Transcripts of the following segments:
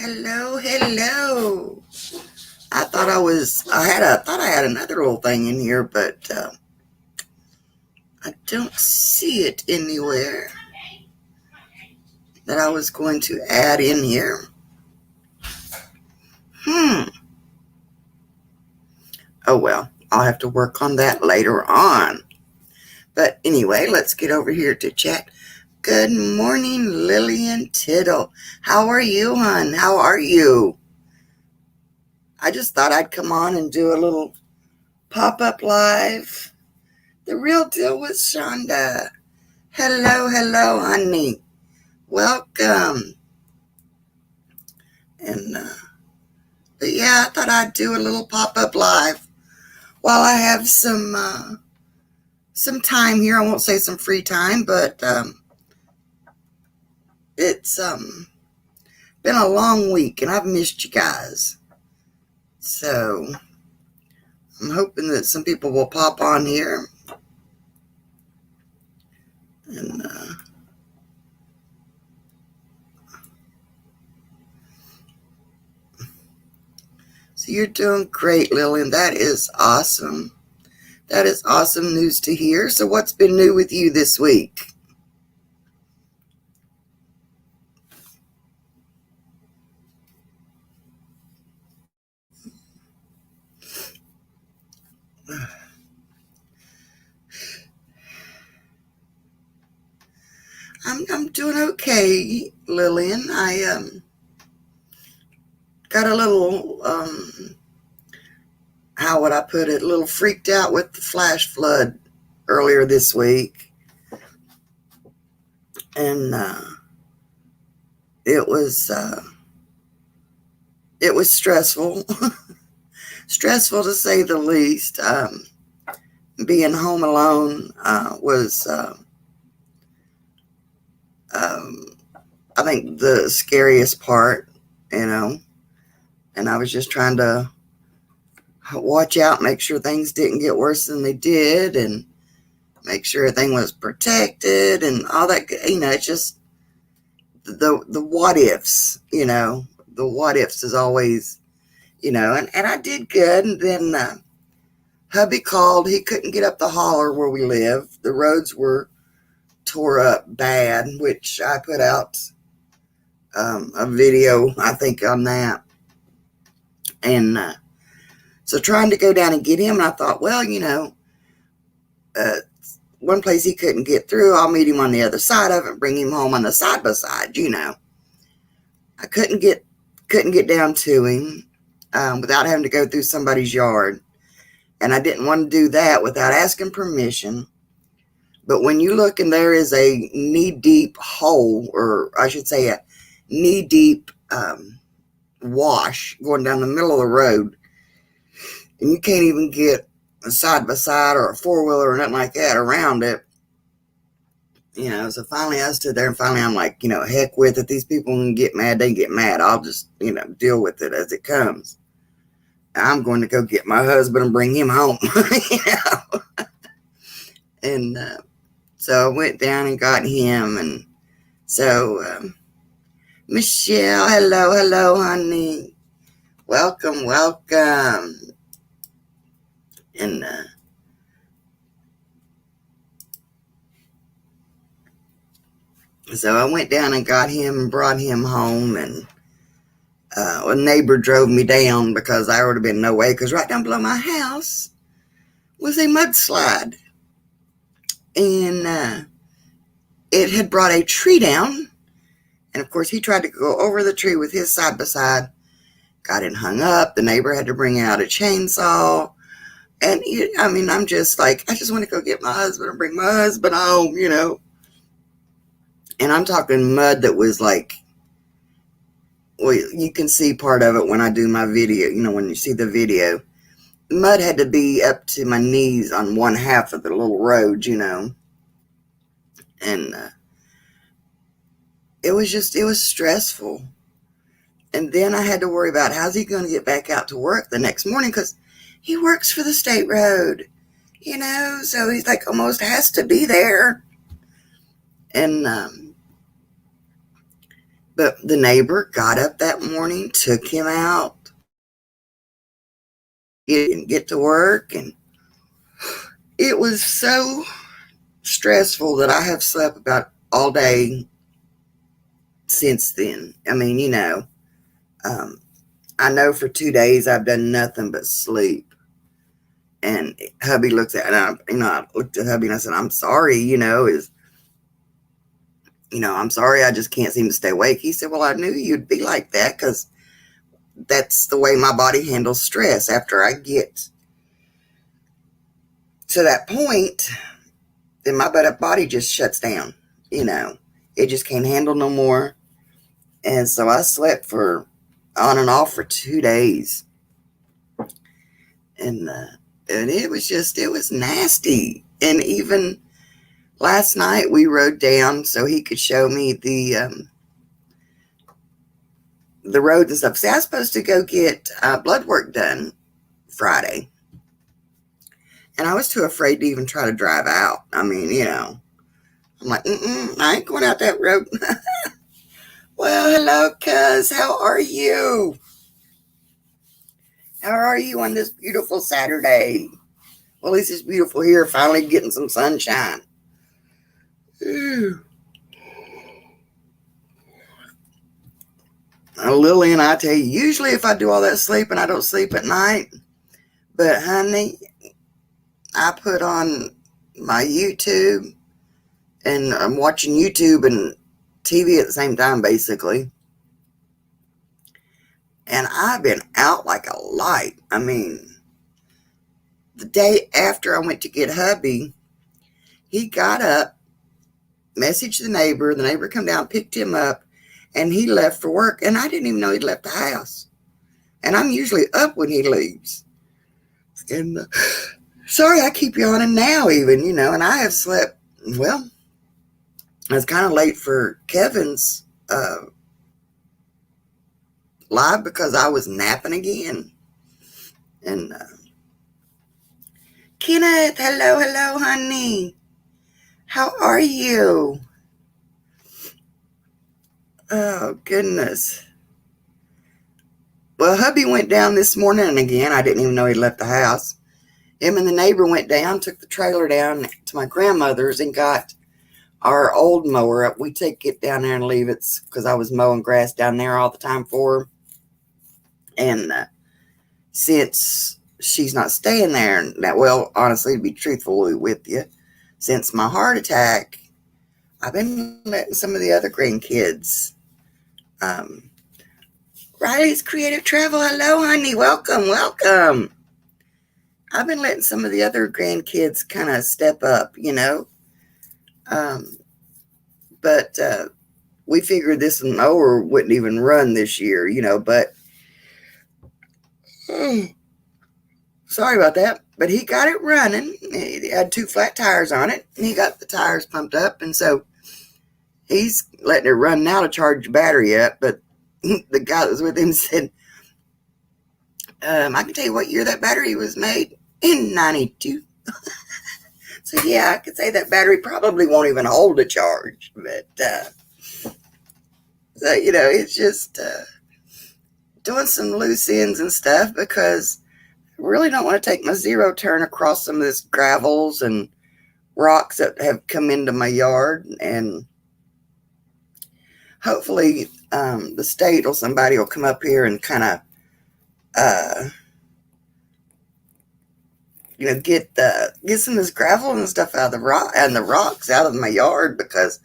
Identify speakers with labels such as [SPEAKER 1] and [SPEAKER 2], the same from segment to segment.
[SPEAKER 1] Hello, hello. I had another little thing in here, but I don't see it anywhere that I was going to add in here. Oh well, I'll have to work on that later on. But anyway, let's get over here to chat. Good morning, Lillian Tittle. How are you, hon? How are you? I just thought I'd come on and do a little pop-up live. The real deal with Shonda. Hello, hello, honey. Welcome. And but yeah, I thought I'd do a little pop-up live while I have some time here. I won't say some free time, but it's been a long week and I've missed you guys. So I'm hoping that some people will pop on here and so you're doing great, Lillian. That is awesome. That is awesome news to hear. So what's been new with you this week? I'm doing okay, Lillian. I got a little how would I put it? A little freaked out with the flash flood earlier this week, and it was stressful, stressful to say the least. Being home alone was, I think, the scariest part, you know. And I was just trying to watch out, make sure things didn't get worse than they did, and make sure everything was protected and all that. You know, it's just the what ifs. You know, the what ifs is always, you know. And I did good, and then hubby called. He couldn't get up the holler where we live. The roads were tore up bad, which I put out a video, I think, on that. And so trying to go down and get him, and I thought, well, you know, one place he couldn't get through, I'll meet him on the other side of it, bring him home on the side by side, you know. I couldn't get down to him without having to go through somebody's yard, and I didn't want to do that without asking permission. But when you look and there is a knee-deep hole, or I should say a knee-deep wash going down the middle of the road, and you can't even get a side-by-side or a four-wheeler or nothing like that around it, you know. So finally I stood there, and finally I'm like, you know, heck with it. These people can get mad, they get mad. I'll just, you know, deal with it as it comes. I'm going to go get my husband and bring him home. You know? And so I went down and got him. And so Michelle, hello, hello, honey. Welcome, welcome. And so I went down and got him and brought him home. And a neighbor drove me down because I would have been no way, because right down below my house was a mudslide. And it had brought a tree down. And of course, he tried to go over the tree with his side by side, got it hung up. The neighbor had to bring out a chainsaw. And I mean, I'm just like, I just want to go get my husband and bring my husband home, you know. And I'm talking mud that was like, well, you can see part of it when I do my video, you know, when you see the video. Mud had to be up to my knees on one half of the little road, you know. And it was stressful. And then I had to worry about how's he going to get back out to work the next morning, because he works for the state road, you know, so he's like almost has to be there. And but But the neighbor got up that morning, took him out, didn't get to work, and it was so stressful that I have slept about all day since then. I mean, um, I know for 2 days I've done nothing but sleep. And hubby looks at, and I looked at hubby and I said, "I'm sorry, I'm sorry, I just can't seem to stay awake." He said, "Well, I knew you'd be like that because that's the way my body handles stress. After I get to that point, then my body just shuts down. It just can't handle no more." And so I slept for on and off for 2 days, and it was nasty. And even last night we rode down so he could show me the roads and stuff. See, I was supposed to go get blood work done Friday, and I was too afraid to even try to drive out. I mean, I'm like, I ain't going out that road. Well, hello, cuz. How are you? How are you on this beautiful Saturday? Well, at least it's beautiful here, finally getting some sunshine. Lily and I tell you, usually if I do all that sleeping, I don't sleep at night. But, honey, I put on my YouTube, and I'm watching YouTube and TV at the same time, basically. And I've been out like a light. I mean, the day after I went to get hubby, he got up, messaged the neighbor come down, picked him up, and he left for work. And I didn't even know he'd left the house. And I'm usually up when he leaves. And sorry, I keep yawning now even, and I have slept, well, I was kind of late for Kevin's live because I was napping again. And Kenneth, hello, honey. How are you? Oh, goodness. Well, hubby went down this morning, and again, I didn't even know he'd left the house. Him and the neighbor went down, took the trailer down to my grandmother's and got our old mower up. We take it down there and leave it because I was mowing grass down there all the time for her. And since she's not staying there, well, honestly, to be truthful with you, since my heart attack, I've been letting some of the other grandkids. Riley's Creative Travel. Hello, honey. Welcome. I've been letting some of the other grandkids kind of step up, But we figured this mower wouldn't even run this year, but sorry about that. But he got it running. He had 2 flat tires on it, and he got the tires pumped up, and so he's letting it run now to charge the battery up. But the guy that was with him said, I can tell you what year that battery was made. In 92. So, yeah, I could say that battery probably won't even hold a charge. But, so, it's just doing some loose ends and stuff because I really don't want to take my zero turn across some of this gravels and rocks that have come into my yard. And hopefully the state or somebody will come up here and kind of get some of this gravel and stuff out of the rock and the rocks out of my yard, because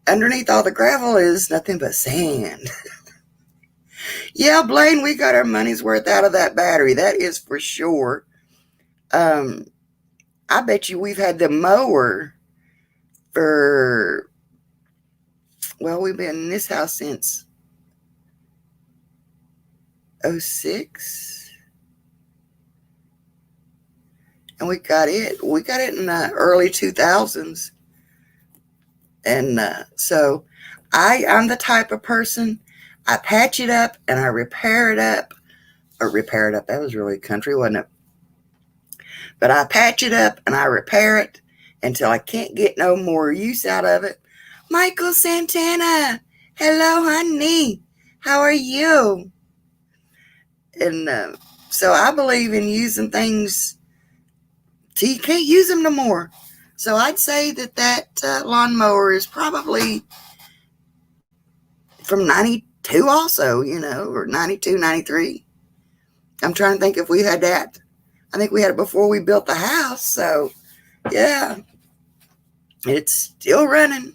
[SPEAKER 1] underneath all the gravel is nothing but sand. Yeah, Blaine, we got our money's worth out of that battery. That is for sure. I bet you we've had the mower for, well, we've been in this house since 06. And we got it in the early 2000s. And so I'm the type of person, I patch it up and I repair it up. That was really country, wasn't it? But I patch it up and I repair it until I can't get no more use out of it. Michael Santana, Hello, honey. How are you? And so I believe in using things till you can't use them no more. So I'd say that lawnmower is probably from 92 also, or 92, 93. I'm trying to think if we had that. I think we had it before we built the house. So, yeah, it's still running.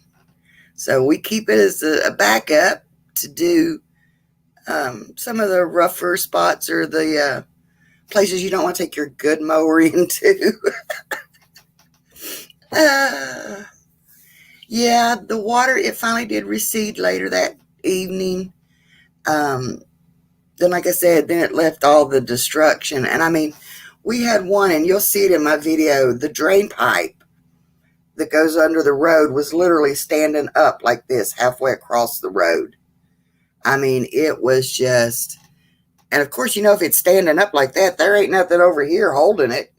[SPEAKER 1] So we keep it as a backup to do some of the rougher spots or the places you don't want to take your good mower into. uh, yeah, the water, it finally did recede later that evening. Um, then, like I said, then it left all the destruction. And I mean, we had one, and you'll see it in my video, the drain pipe that goes under the road was literally standing up like this halfway across the road. I mean, it was just, and of course, if it's standing up like that, there ain't nothing over here holding it.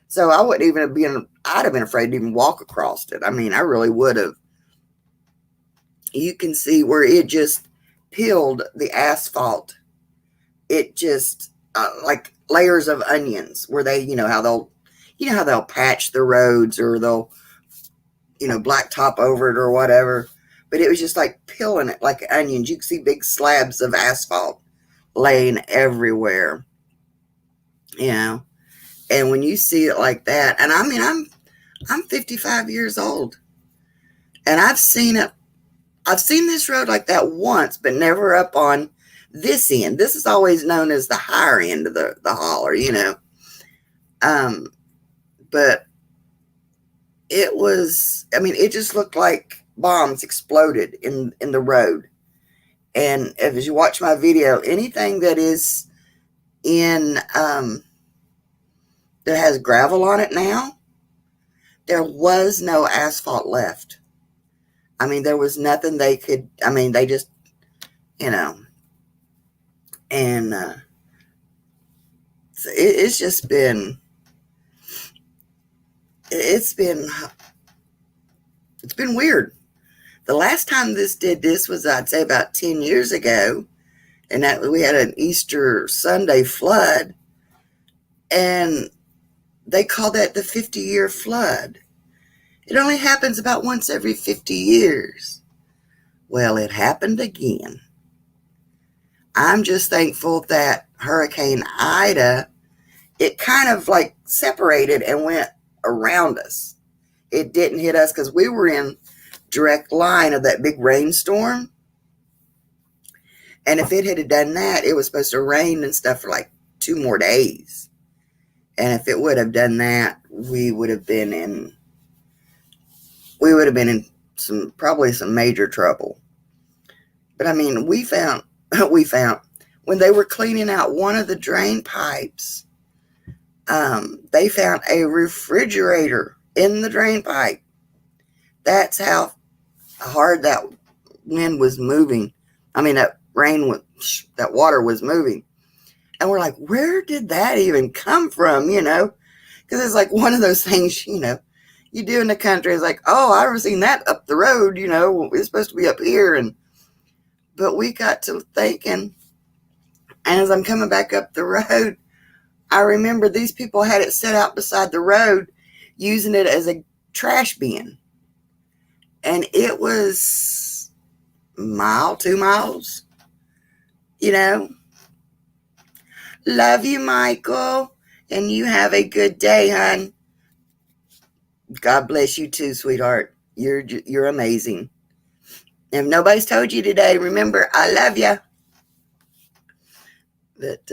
[SPEAKER 1] So I wouldn't even have been, I'd have been afraid to even walk across it. I mean, I really would have. You can see where it just peeled the asphalt. It just, like layers of onions where they, how they'll patch the roads or they'll, blacktop over it or whatever. But it was just like peeling it like onions. You can see big slabs of asphalt laying everywhere, and when you see it like that, and I mean, I'm 55 years old, and I've seen this road like that once, but never up on this end. This is always known as the higher end of the holler, but it was, I mean, it just looked like bombs exploded in the road. And as you watch my video, anything that is in that has gravel on it now, there was no asphalt left. I mean, there was nothing they could, I mean, they just, and it's just been, it's been weird. The last time this did this was, I'd say, about 10 years ago, and that we had an Easter Sunday flood, and they call that the 50-year flood. It only happens about once every 50 years. Well, it happened again. I'm just thankful that Hurricane Ida, it kind of like separated and went around us. It didn't hit us because we were in direct line of that big rainstorm. And if it had done that, it was supposed to rain and stuff for like 2 more days. And if it would have done that, we would have been in probably some major trouble. But I mean, we found when they were cleaning out one of the drain pipes, they found a refrigerator in the drain pipe. That's how hard that wind was moving. I mean, that water was moving. And we're like, where did that even come from, Because it's like one of those things, you do in the country. It's like, oh, I've never seen that up the road, it's supposed to be up here. But we got to thinking, and as I'm coming back up the road, I remember these people had it set out beside the road using it as a trash bin. And it was a mile, 2 miles, Love you, Michael. And you have a good day, hon. God bless you too, sweetheart. You're amazing. If nobody's told you today, remember, I love you. But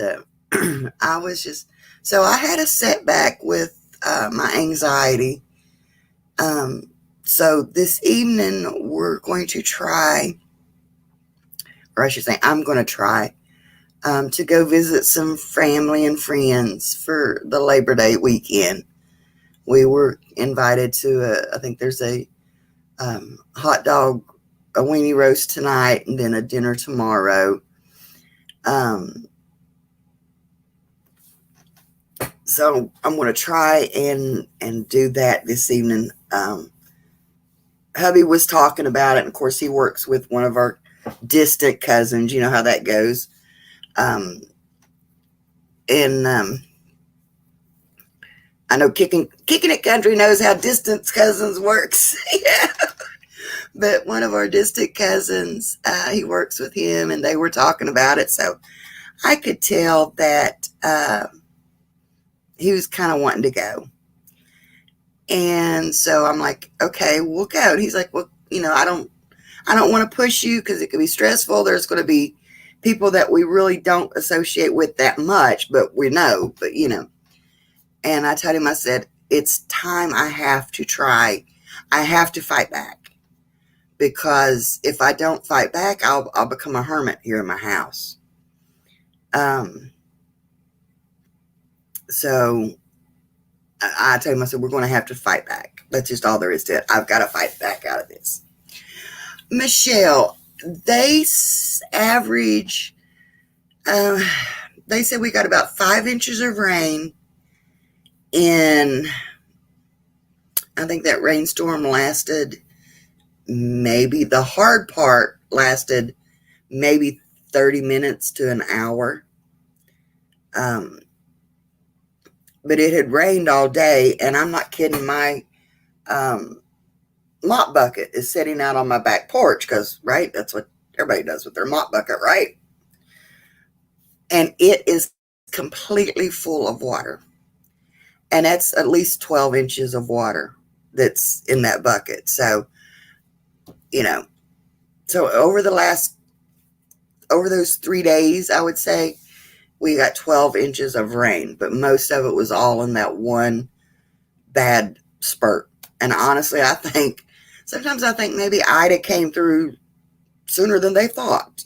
[SPEAKER 1] I was just, so I had a setback with my anxiety. So this evening we're going to try, or I should say I'm going to try to go visit some family and friends for the Labor Day weekend. We were invited to I think there's a hot dog, a weenie roast tonight, and then a dinner tomorrow. So I'm going to try and do that this evening. hubby was talking about it. And of course, he works with one of our distant cousins. You know how that goes. Um, and I know Kicking It Country knows how distant cousins works. Yeah. But one of our distant cousins, he works with him, and they were talking about it. So I could tell that he was kind of wanting to go. And so I'm like, okay, we'll go. And he's like, well, I don't want to push you because it could be stressful. There's going to be people that we really don't associate with that much, but we know, And I told him, I said, it's time I have to try. I have to fight back, because if I don't fight back, I'll become a hermit here in my house. So I told him, I said, we're going to have to fight back. That's just all there is to it. I've got to fight back out of this. Michelle, they average, they said we got about 5 inches of rain in, I think that rainstorm lasted, maybe the hard part lasted maybe 30 minutes to an hour. But it had rained all day, and I'm not kidding. My mop bucket is sitting out on my back porch because, right, that's what everybody does with their mop bucket, right? And it is completely full of water. And that's at least 12 inches of water that's in that bucket. So, so over those 3 days, I would say, we got 12 inches of rain, but most of it was all in that one bad spurt. And honestly, sometimes I think maybe Ida came through sooner than they thought,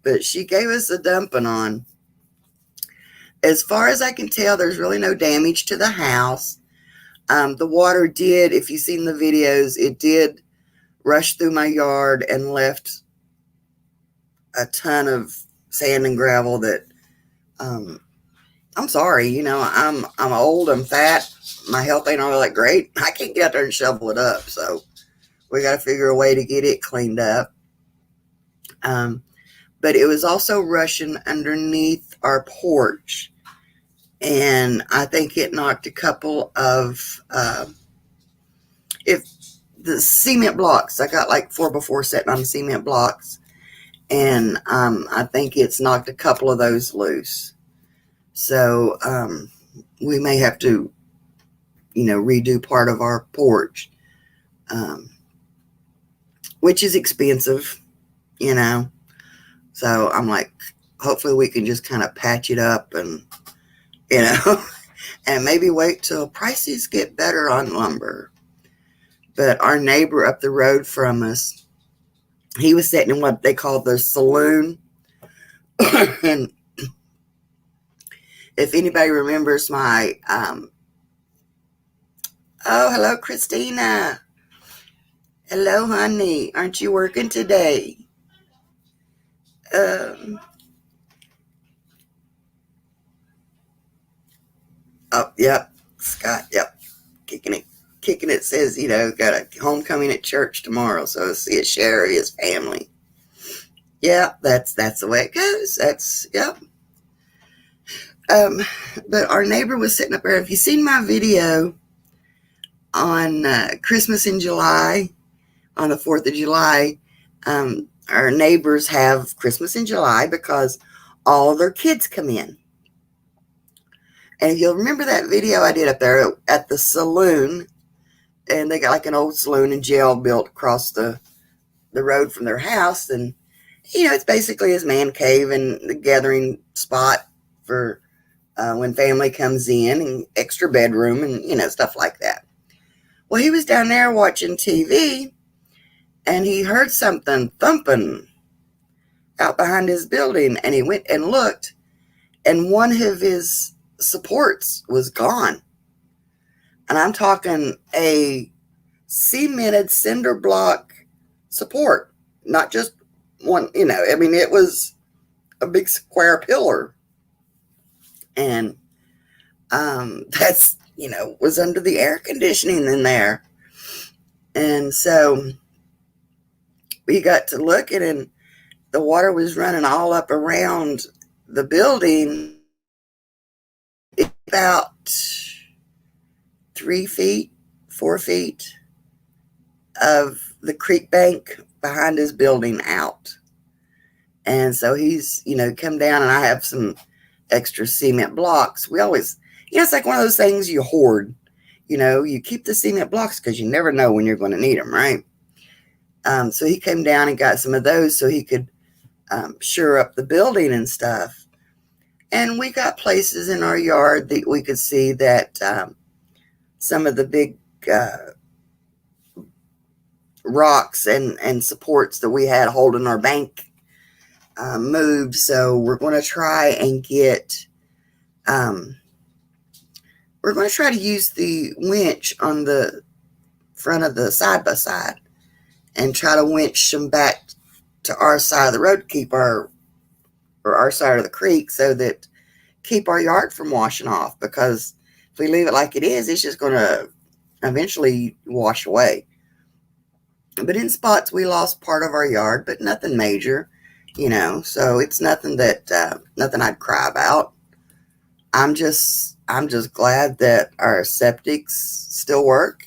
[SPEAKER 1] But she gave us a dumping on. As far as I can tell, there's really no damage to the house. The water did, if you've seen the videos, it did rush through my yard and left a ton of sand and gravel that, I'm sorry, I'm old, I'm fat, my health ain't all that great. I can't get out there and shovel it up. So we got to figure a way to get it cleaned up. But it was also rushing underneath our porch. And I think it knocked a couple of, if the cement blocks, I got like 4x4 sitting on cement blocks. And I think it's knocked a couple of those loose. So we may have to, redo part of our porch, which is expensive, So I'm like, hopefully we can just kind of patch it up and, and maybe wait till prices get better on lumber. But our neighbor up the road from us, he was sitting in what they call the saloon. And if anybody remembers my, oh, hello, Christina. Hello, honey. Aren't you working today? Oh, yep. Scott, yep. Kicking it says, got a homecoming at church tomorrow. So see a share of his family. Yeah, that's the way it goes. Yep. But our neighbor was sitting up there. Have you seen my video on Christmas in July, on the 4th of July? Our neighbors have Christmas in July because all of their kids come in. And if you'll remember that video I did up there at the saloon, and they got like an old saloon and jail built across the road from their house. And, it's basically his man cave and the gathering spot for when family comes in, and extra bedroom and, stuff like that. Well, he was down there watching TV, and he heard something thumping out behind his building, and he went and looked, and one of his supports was gone. And I'm talking a cemented cinder block support, not just one, it was a big square pillar. And that's, was under the air conditioning in there. And so we got to looking, and the water was running all up around the building, about 3 feet, 4 feet of the creek bank behind his building out. And so he's, come down, and I have some extra cement blocks. We always, it's like one of those things you hoard. You keep the cement blocks because you never know when you're going to need them, right? So he came down and got some of those so he could shore up the building and stuff. And we got places in our yard that we could see that some of the big rocks and supports that we had holding our bank moved. So we're going to try and we're going to try to use the winch on the front of the side-by-side and try to winch them back to our side of the road to keep our side of the creek, so that keep our yard from washing off, because if we leave it like it is, it's just going to eventually wash away. But in spots, we lost part of our yard, but nothing major, so it's nothing that nothing I'd cry about. I'm just glad that our septics still work.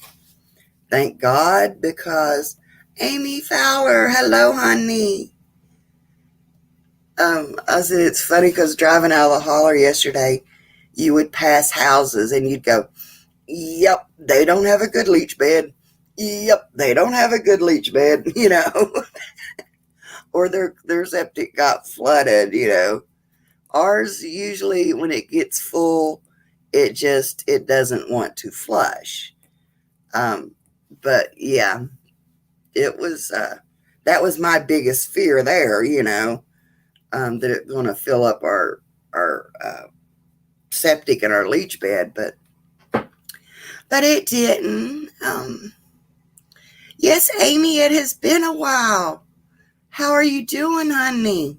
[SPEAKER 1] Thank God, because Amy Fowler, hello, honey. I said it's funny because driving out of the holler yesterday, you would pass houses and you'd go, "Yep, they don't have a good leach bed. Yep, they don't have a good leach bed," or their septic got flooded, Ours usually, when it gets full, it doesn't want to flush. But yeah, it was that was my biggest fear there, that it's going to fill up our septic and our leach bed, but it didn't. Yes, Amy, it has been a while. How are you doing, honey?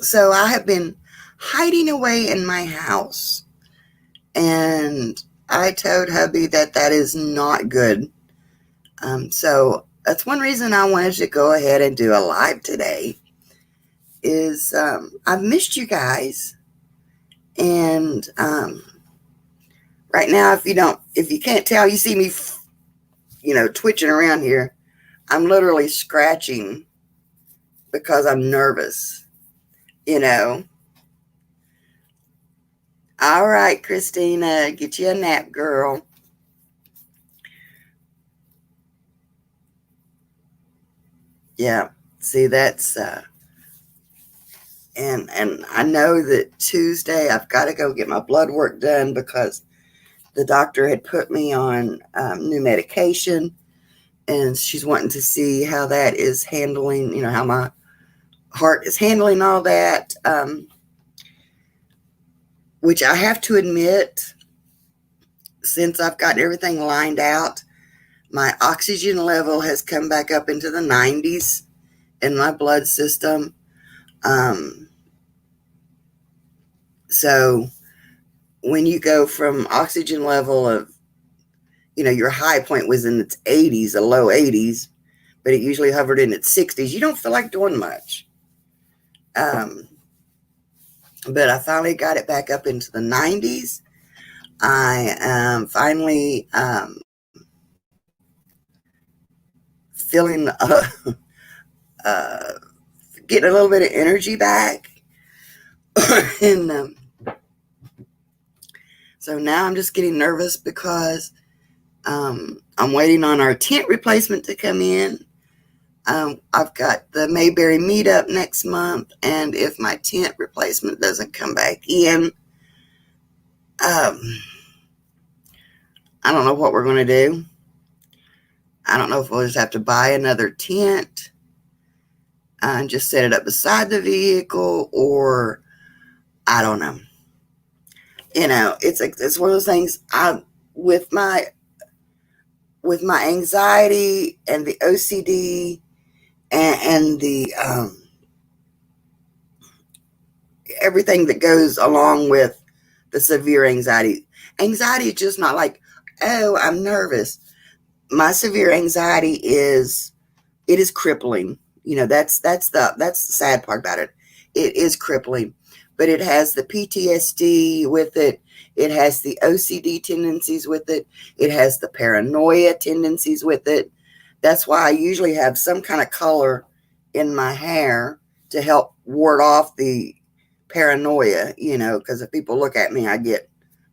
[SPEAKER 1] So I have been hiding away in my house, and I told hubby that is not good. So that's one reason I wanted to go ahead and do a live today. Is I've missed you guys, and right now, if you can't tell, you see me, twitching around here. I'm literally scratching because I'm nervous, All right, Christina, get you a nap, girl. Yeah, see, that's and I know that Tuesday I've got to go get my blood work done, because the doctor had put me on new medication, and she's wanting to see how that is handling, how my heart is handling all that, which I have to admit, since I've gotten everything lined out, my oxygen level has come back up into the 90s in my blood system. So when you go from oxygen level of, your high point was in its 80s, a low 80s, but it usually hovered in its 60s, you don't feel like doing much. But I finally got it back up into the 90s. I am finally feeling getting a little bit of energy back. And so now I'm just getting nervous because I'm waiting on our tent replacement to come in. I've got the Mayberry meetup next month, and if my tent replacement doesn't come back in, I don't know what we're going to do. I don't know if we'll just have to buy another tent and just set it up beside the vehicle, or I don't know. It's one of those things. With my anxiety and the OCD and the everything that goes along with the severe anxiety. Anxiety is just not like, oh, I'm nervous. My severe anxiety it is crippling. That's the sad part about it. It is crippling, but it has the PTSD with it. It has the OCD tendencies with it. It has the paranoia tendencies with it. That's why I usually have some kind of color in my hair to help ward off the paranoia, because if people look at me, I get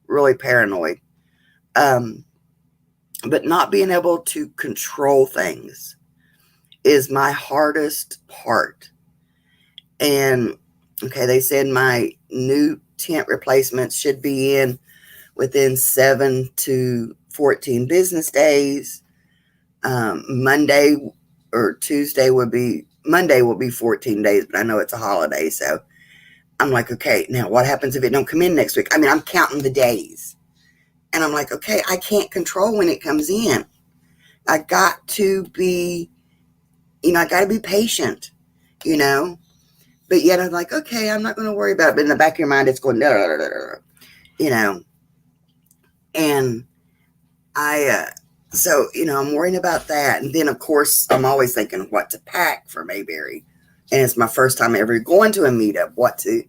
[SPEAKER 1] really paranoid. Um, but not being able to control things is my hardest part. And okay, they said my new tent replacements should be in within 7 to 14 business days. Monday or Monday will be 14 days, but I know it's a holiday. So I'm like, okay, now what happens if it don't come in next week? I mean, I'm counting the days. And I'm like, okay, I can't control when it comes in. I got to be, I got to be patient, you know. But yet I'm like, okay, I'm not going to worry about it. But in the back of your mind, it's going, you know. And I'm worrying about that. And then, of course, I'm always thinking what to pack for Mayberry. And it's my first time ever going to a meetup, what to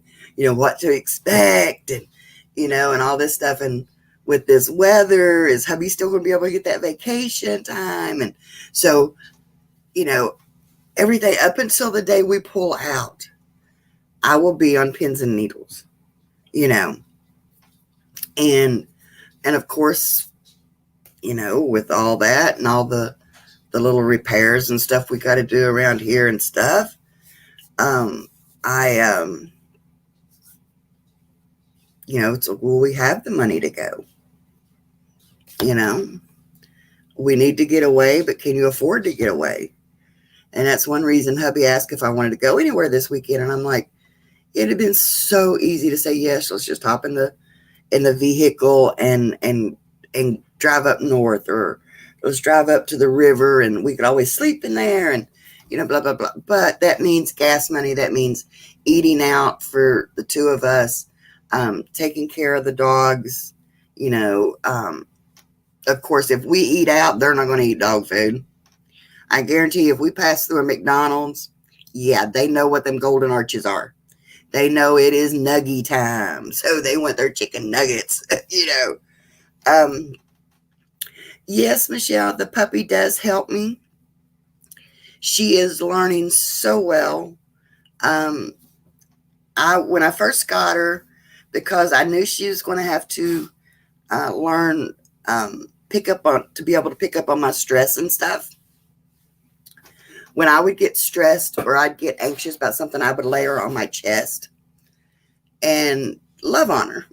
[SPEAKER 1] expect and all this stuff. And with this weather, is hubby still going to be able to get that vacation time? And so, every day up until the day we pull out, I will be on pins and needles, and of course, with all that and all the little repairs and stuff we got to do around here and stuff, so will we have the money to go? We need to get away, but can you afford to get away? And that's one reason hubby asked if I wanted to go anywhere this weekend. And I'm like, it'd have been so easy to say, yes, let's just hop in the vehicle and drive up north, or let's drive up to the river and we could always sleep in there and, blah, blah, blah. But that means gas money. That means eating out for the two of us, taking care of the dogs, of course, if we eat out, they're not going to eat dog food. I guarantee you, if we pass through a McDonald's, yeah, they know what them golden arches are. They know it is nuggy time. So they want their chicken nuggets, Yes, Michelle, the puppy does help me. She is learning so well. When I first got her, because I knew she was going to have to learn to be able to pick up on my stress and stuff. When I would get stressed or I'd get anxious about something, I would lay her on my chest and love on her,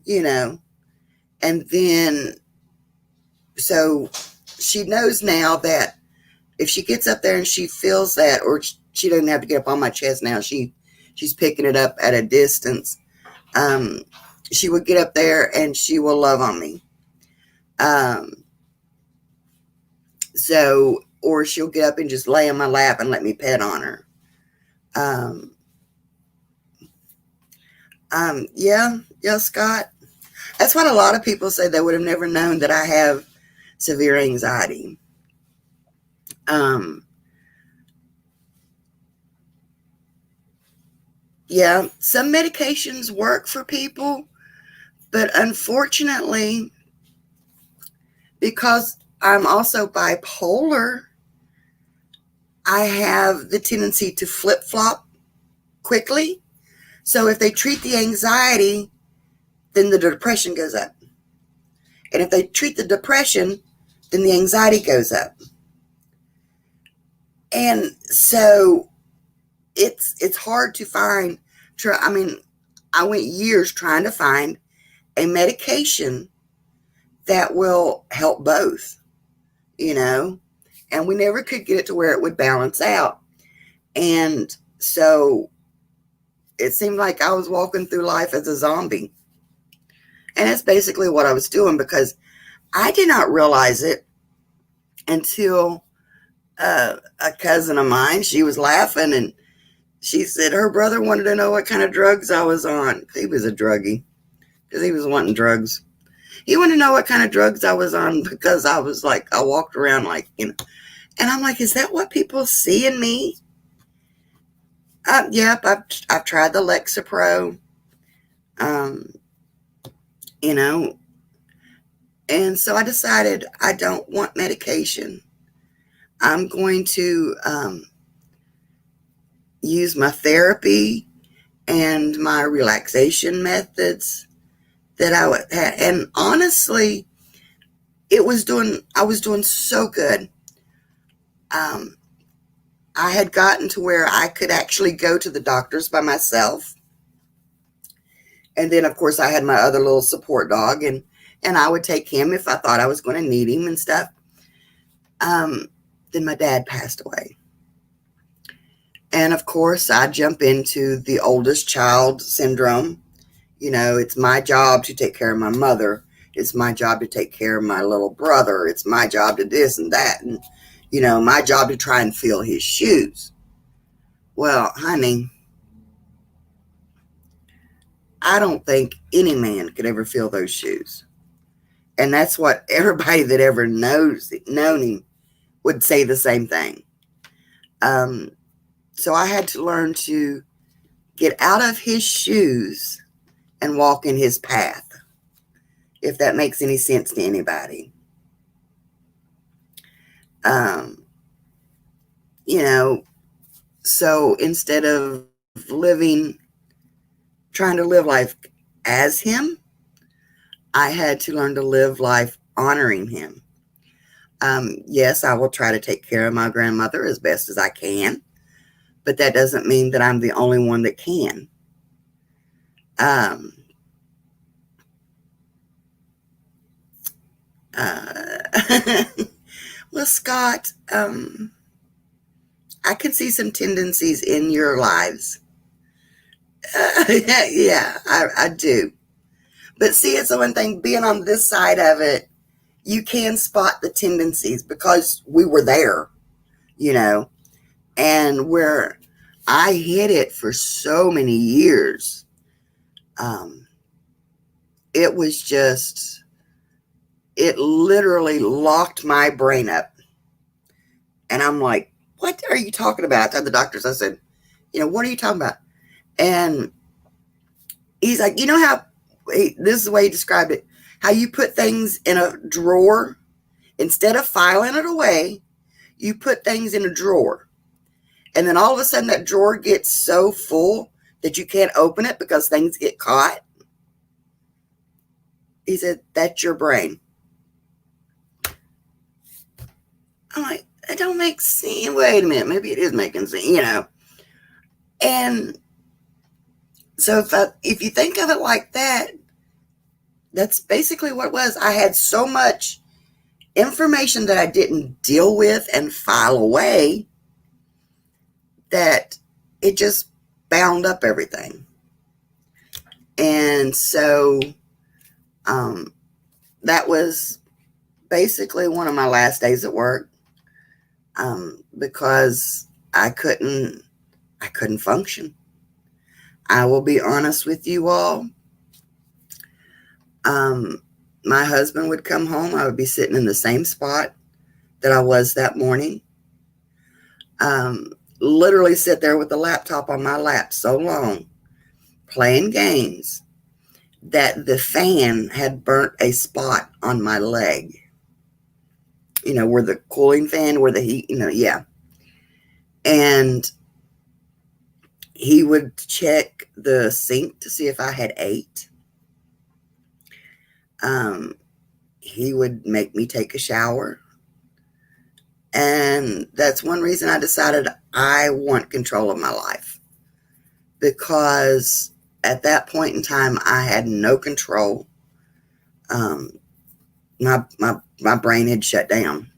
[SPEAKER 1] And then, so she knows now that if she gets up there and she feels that, or she doesn't have to get up on my chest now, she's picking it up at a distance. She would get up there and she will love on me. Or she'll get up and just lay on my lap and let me pet on her. Yeah, Scott. That's what a lot of people say. They would have never known that I have severe anxiety. Yeah, some medications work for people, but unfortunately, because I'm also bipolar, I have the tendency to flip-flop quickly. So if they treat the anxiety, then the depression goes up. And if they treat the depression, then the anxiety goes up. And so it's hard to find. I went years trying to find a medication that will help both, and we never could get it to where it would balance out. And so it seemed like I was walking through life as a zombie. And that's basically what I was doing, because I did not realize it until a cousin of mine, she was laughing and she said her brother wanted to know what kind of drugs I was on. He was a druggie. because he was wanting drugs. He wanted to know what kind of drugs I was on, because I was like, I walked around like, and I'm like, is that what people see in me? Yep, I've tried the Lexapro, um, you know, and so I decided I don't want medication. I'm going to use my therapy and my relaxation methods that I would have. And honestly, I was doing so good. Um, I had gotten to where I could actually go to the doctors by myself. And then, of course, I had my other little support dog, and I would take him if I thought I was going to need him and stuff. Then my dad passed away. And of course, I jump into the oldest child syndrome. It's my job to take care of my mother. It's my job to take care of my little brother. It's my job to this and that. And, my job to try and fill his shoes. Well, honey, I don't think any man could ever fill those shoes. And that's what everybody that ever known him would say the same thing. So I had to learn to get out of his shoes and walk in his path, if that makes any sense to anybody. So instead of trying to live life as him, I had to learn to live life honoring him. Yes, I will try to take care of my grandmother as best as I can, but that doesn't mean that I'm the only one that can. Well, Scott, I can see some tendencies in your lives. Yeah, I do. But see, it's the one thing, being on this side of it, you can spot the tendencies because we were there, and where I hid it for so many years. It was just, it literally locked my brain up. And I'm like, what are you talking about? I told the doctors, I said, what are you talking about? And he's like, how, this is the way he described it, how you put things in a drawer, instead of filing it away, you put things in a drawer. And then all of a sudden that drawer gets so full that you can't open it because things get caught. He said, that's your brain. I'm like, that don't make sense. Wait a minute, maybe it is making sense, And so if you think of it like that, that's basically what it was. I had so much information that I didn't deal with and file away that it just bound up everything. And so that was basically one of my last days at work, because I couldn't function. I will be honest with you all. My husband would come home. I would be sitting in the same spot that I was that morning. Literally sit there with the laptop on my lap so long, playing games, that the fan had burnt a spot on my leg. Where the cooling fan, where the heat, yeah. And he would check the sink to see if I had ate. He would make me take a shower. And that's one reason I decided I want control of my life. Because at that point in time, I had no control. My brain had shut down.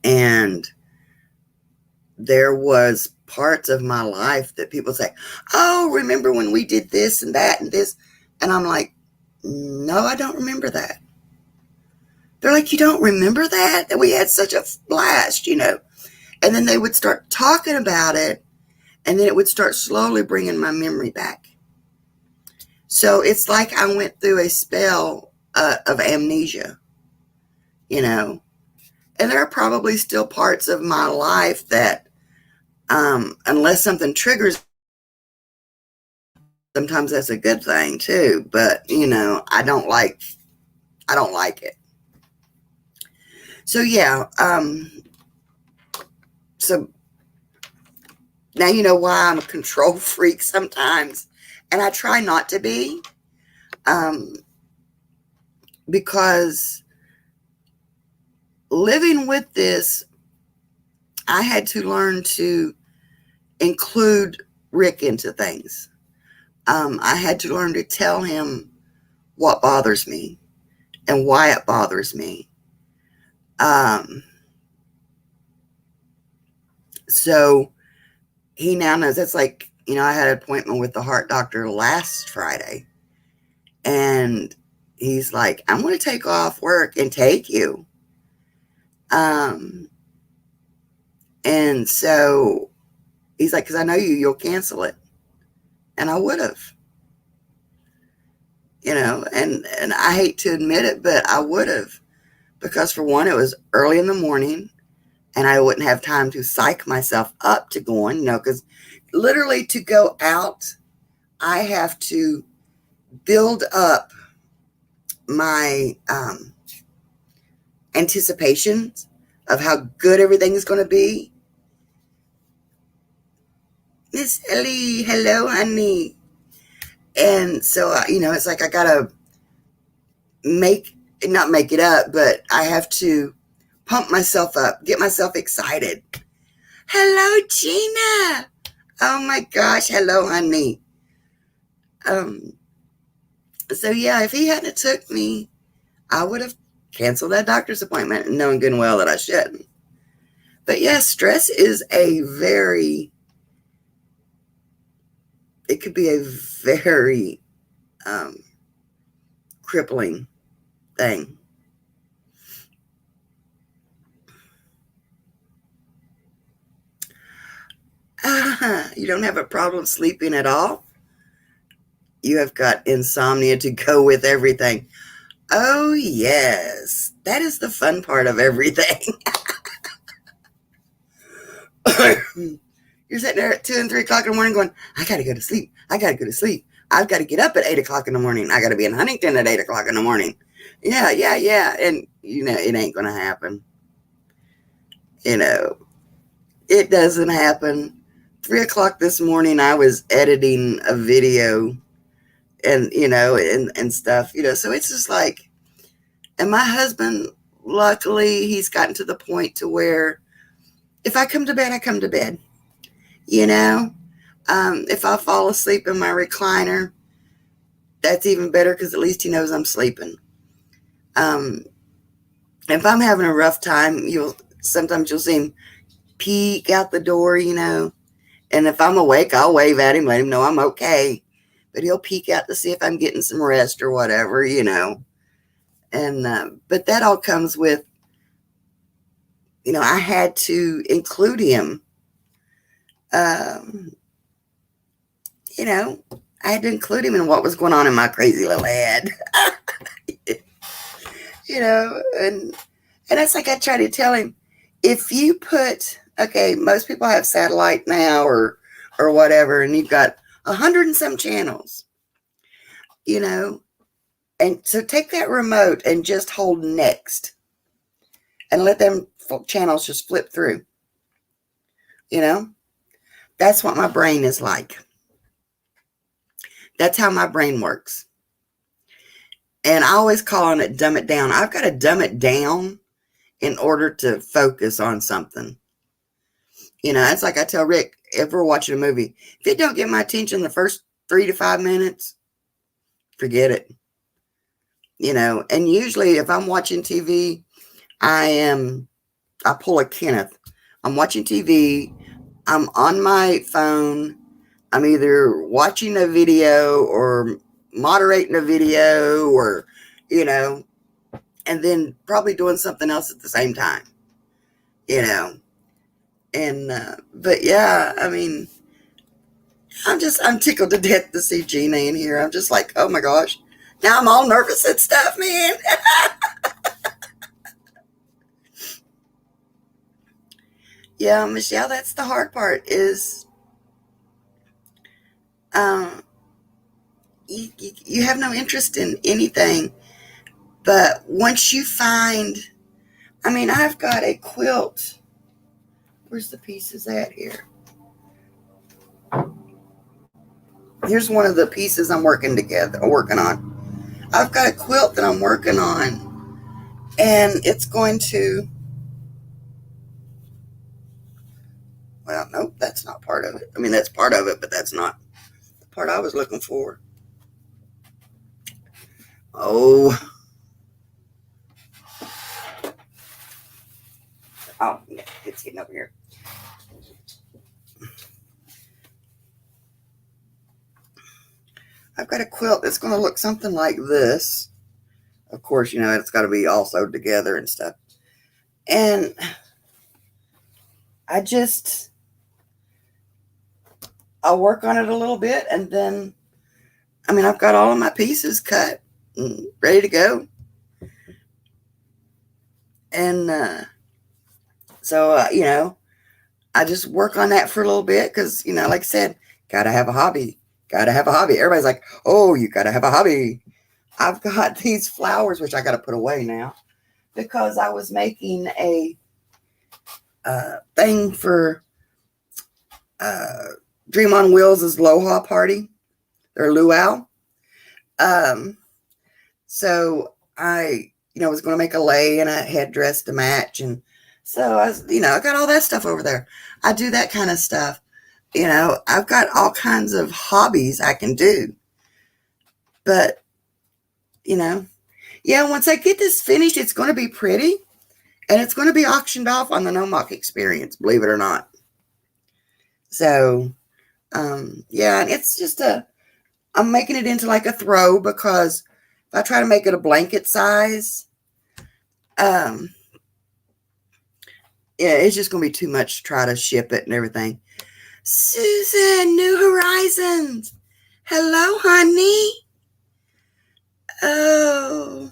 [SPEAKER 1] And there was parts of my life that people say, oh, remember when we did this and that and this? And I'm like, no, I don't remember that. They're like, you don't remember that? That we had such a blast, And then they would start talking about it, and then it would start slowly bringing my memory back. So it's like I went through a spell of amnesia, you know. And there are probably still parts of my life that, unless something triggers, sometimes that's a good thing too. But I don't like it. So yeah, so now you know why I'm a control freak sometimes, and I try not to be, um, because living with this, I had to learn to include Rick into things. I had to learn to tell him what bothers me and why it bothers me. Um, so he now knows. That's like, I had an appointment with the heart doctor last Friday, and he's like, I'm going to take off work and take you. Um, and so he's like, because I know you'll cancel it. And I would have, and I hate to admit it, but I would have, because for one, it was early in the morning and I wouldn't have time to psych myself up to going, because literally to go out, I have to build up my anticipations of how good everything is going to be. Miss Ellie, hello, honey. And so, it's like I got to not make it up, but I have to pump myself up, get myself excited. Hello, Gina. Oh my gosh. Hello, honey. So yeah, if he hadn't took me, I would have canceled that doctor's appointment, knowing good and well that I shouldn't. But yeah, stress is it could be a very crippling thing. You don't have a problem sleeping at all? You have got insomnia to go with everything. Oh, yes. That is the fun part of everything. You're sitting there at 2 and 3 o'clock in the morning going, I got to go to sleep. I got to go to sleep. I've got to get up at 8 o'clock in the morning. I got to be in Huntington at 8 o'clock in the morning. Yeah. And, it ain't going to happen. It doesn't happen. 3 o'clock this morning, I was editing a video and, and stuff, so it's just like, and my husband, luckily, he's gotten to the point to where if I come to bed, I come to bed. If I fall asleep in my recliner, that's even better because at least he knows I'm sleeping. If I'm having a rough time, sometimes you'll see him peek out the door, and if I'm awake, I'll wave at him, let him know I'm okay. But he'll peek out to see if I'm getting some rest or whatever, And but that all comes with, I had to include him. I had to include him in what was going on in my crazy little head. And that's like I try to tell him, if you put, okay, most people have satellite now or whatever, and you've got 100 and some channels, and so take that remote and just hold next and let them channels just flip through. That's what my brain is like. That's how my brain works. And I always call on it dumb it down. I've got to dumb it down in order to focus on something. It's like I tell Rick, if we're watching a movie, if it don't get my attention the first 3 to 5 minutes, forget it. And usually if I'm watching TV, I pull a Kenneth. I'm watching TV, I'm on my phone, I'm either watching a video or moderating a video or, and then probably doing something else at the same time, and, but yeah, I mean, I'm tickled to death to see Gina in here. I'm just like, oh my gosh. Now I'm all nervous and stuff, man. Yeah, Michelle, that's the hard part is um, you have no interest in anything. But once you find, I mean, I've got a quilt. Where's the pieces at here? Here's one of the pieces I'm working on. I've got a quilt that I'm working on, and it's going to, well, nope, that's not part of it. I mean, that's part of it, but that's not the part I was looking for. Oh, yeah, it's getting over here. I've got a quilt that's going to look something like this. Of course, it's got to be all sewed together and stuff. And I'll work on it a little bit, and then, I mean, I've got all of my pieces cut and ready to go. And so, I just work on that for a little bit because, like I said, gotta have a hobby. Gotta have a hobby. Everybody's like, oh, you gotta have a hobby. I've got these flowers, which I gotta put away now, because I was making a thing for Dream on Wheels' Aloha party, their luau. So I, was going to make a lei and a headdress to match. And so I got all that stuff over there. I do that kind of stuff. I've got all kinds of hobbies I can do. But, yeah, once I get this finished, it's going to be pretty. And it's going to be auctioned off on the No Mock Experience, believe it or not. So, yeah, and it's just I'm making it into like a throw, because if I try to make it a blanket size, yeah, it's just going to be too much to try to ship it and everything. Susan, New Horizons. Hello, honey. Oh.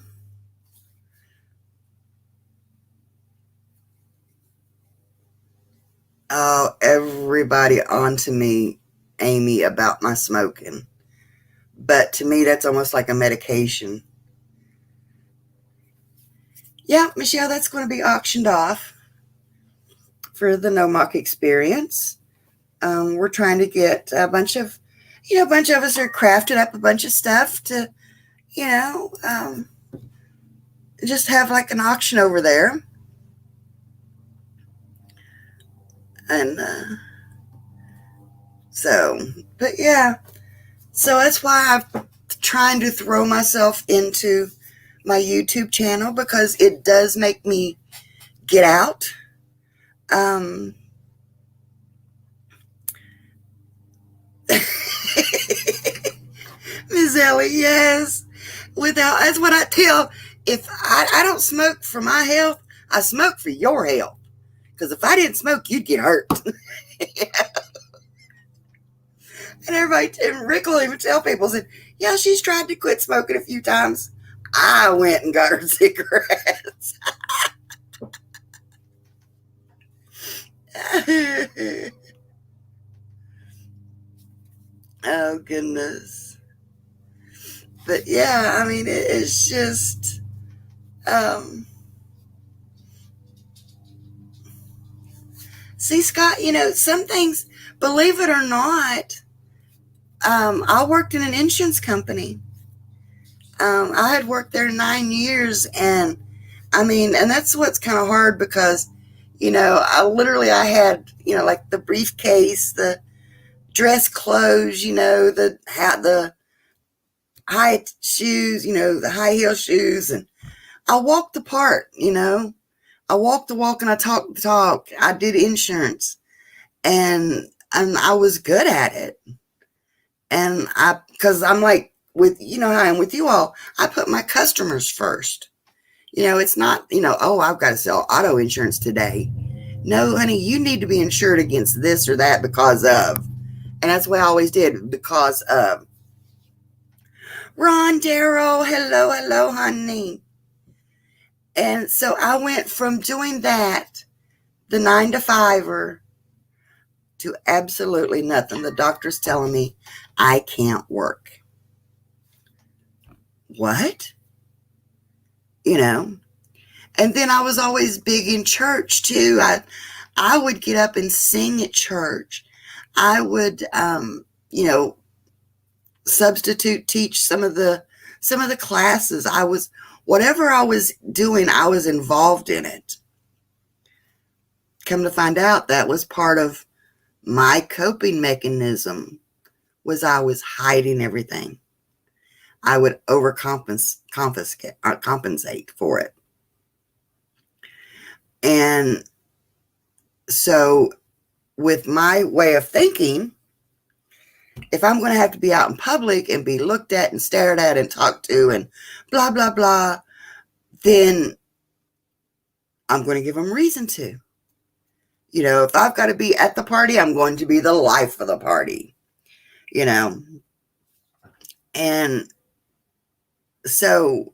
[SPEAKER 1] Oh, everybody on to me, Amy, about my smoking. But to me, that's almost like a medication. Yeah, Michelle, that's going to be auctioned off for the No Mock Experience. We're trying to get a bunch of us are crafted up a bunch of stuff to, just have like an auction over there. And but yeah, so that's why I'm trying to throw myself into my YouTube channel, because it does make me get out. Miss Ellie, yes. That's what I tell. If I don't smoke for my health, I smoke for your health. Because if I didn't smoke, you'd get hurt. And Rick will even tell people, said, yeah, she's tried to quit smoking a few times. I went and got her cigarettes. Oh, goodness. But yeah, I mean, it's just, see, Scott, some things, believe it or not, I worked in an insurance company. I had worked there 9 years, and I mean, and that's what's kind of hard, because, I had, like the briefcase, the dress clothes, the hat, the high shoes, the high heel shoes, and I walked the part, I walked the walk and I talked the talk. I did insurance, and I was good at it. And because I'm like, with, how I am with you all, I put my customers first. It's not, oh, I've got to sell auto insurance today. No, honey, you need to be insured against this or that because of, And that's what I always did because Ron Darrow, hello, hello, honey. And so I went from doing that, the 9 to 5er, to absolutely nothing. The doctor's telling me I can't work. What? You know? And then I was always big in church too. I would get up and sing at church. I would, you know, substitute teach some of the classes. Whatever I was doing, I was involved in it. Come to find out, that was part of my coping mechanism. Was I was hiding everything. I would compensate for it. And so with my way of thinking, if I'm going to have to be out in public and be looked at and stared at and talked to and blah, blah, blah, then I'm going to give them reason to. You know, if I've got to be at the party, I'm going to be the life of the party, you know. And so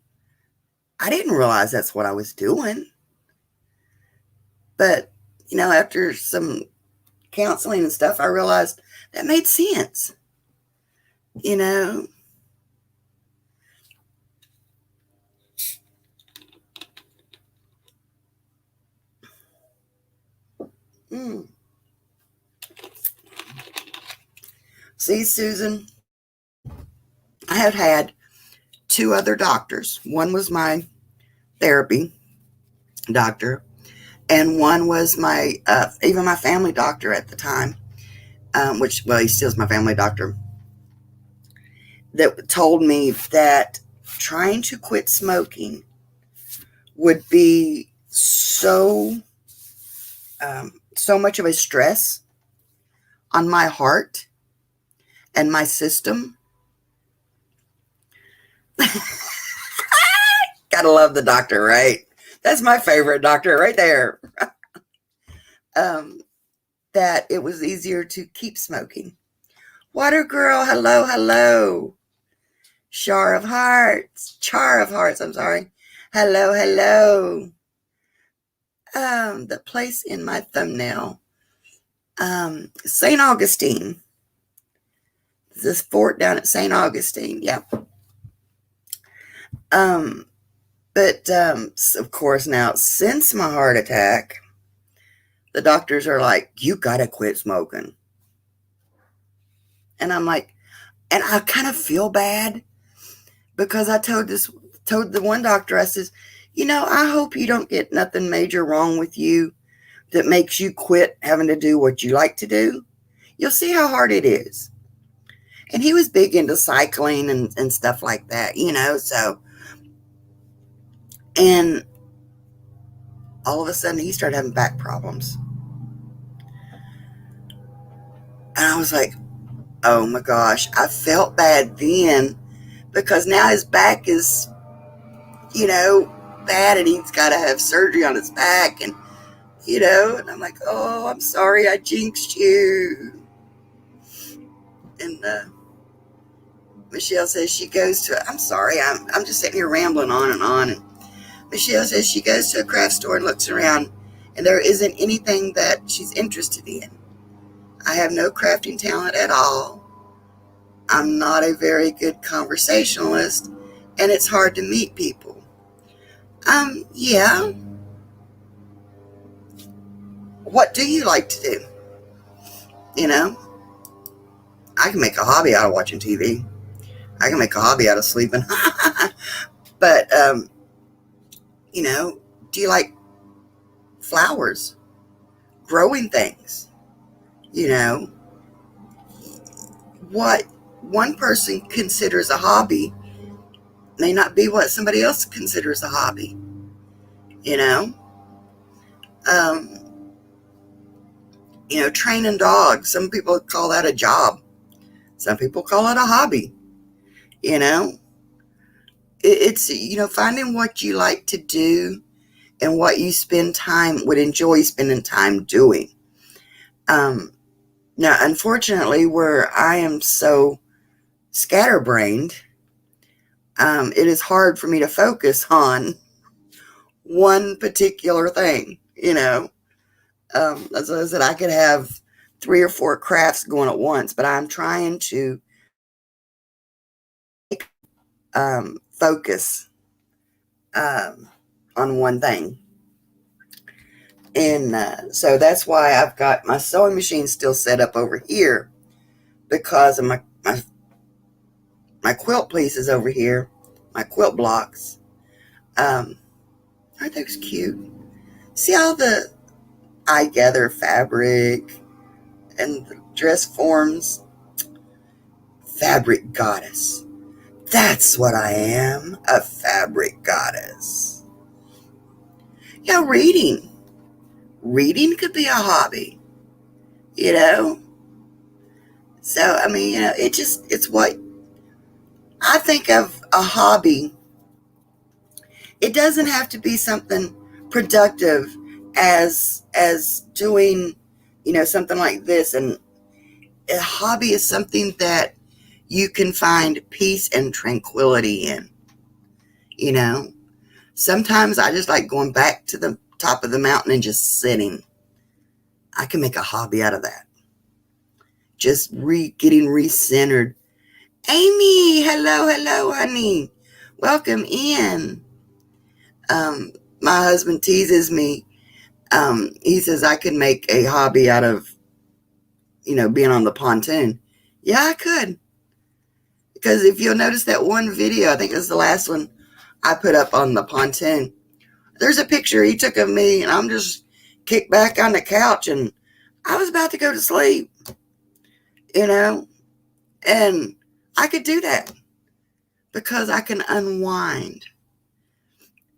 [SPEAKER 1] I didn't realize that's what I was doing. But, you know, after some counseling and stuff, I realized that made sense. You know, See, Susan, I have had 2 other doctors. One was my therapy doctor, and one was my even my family doctor at the time, which, well, he still is my family doctor, that told me that trying to quit smoking would be so much of a stress on my heart and my system. Gotta love the doctor, right? That's my favorite doctor right there. That it was easier to keep smoking. Water girl, hello, hello. Char of hearts, I'm sorry. Hello, hello. The place in my thumbnail. St. Augustine. This fort down at St. Augustine, yeah. But of course now, since my heart attack, the doctors are like, you gotta quit smoking. And I'm like, and I kind of feel bad because I told the one doctor, I says, you know, I hope you don't get nothing major wrong with you that makes you quit having to do what you like to do. You'll see how hard it is. And he was big into cycling and stuff like that, you know, so. And all of a sudden he started having back problems. And I was like, oh my gosh, I felt bad then because now his back is, you know, bad and he's got to have surgery on his back. And, you know, and I'm like, oh, I'm sorry I jinxed you. And Michelle says she goes to, I'm sorry, I'm just sitting here rambling on and on. And Michelle says she goes to a craft store and looks around and there isn't anything that she's interested in. I have no crafting talent at all. I'm not a very good conversationalist, and it's hard to meet people. Yeah. What do you like to do? You know, I can make a hobby out of watching TV. I can make a hobby out of sleeping. But, you know, do you like flowers? Growing things? You know, what one person considers a hobby may not be what somebody else considers a hobby. You know, you know, training dogs. Some people call that a job. Some people call it a hobby. You know, it's, you know, finding what you like to do and what you would enjoy spending time doing. Now, unfortunately, where I am so scatterbrained, it is hard for me to focus on one particular thing, As I said, I could have 3 or 4 crafts going at once, but I'm trying to focus on one thing. And so that's why I've got my sewing machine still set up over here, because of my quilt pieces over here, my quilt blocks. Um, aren't those cute? See all the I gather fabric and the dress forms? Fabric goddess. That's what I am, a fabric goddess. Yeah, reading. Reading could be a hobby, you know? So, I mean, it's what I think of a hobby. It doesn't have to be something productive as doing, something like this. And a hobby is something that you can find peace and tranquility in, you know? Sometimes I just like going back to the top of the mountain and just sitting. I can make a hobby out of that. Just getting recentered. Amy, hello, honey. Welcome in. Um, my husband teases me. He says I could make a hobby out of, being on the pontoon. Yeah, I could. Because if you'll notice that one video, I think it was the last one I put up on the pontoon, there's a picture he took of me, and I'm just kicked back on the couch, and I was about to go to sleep, and I could do that because I can unwind.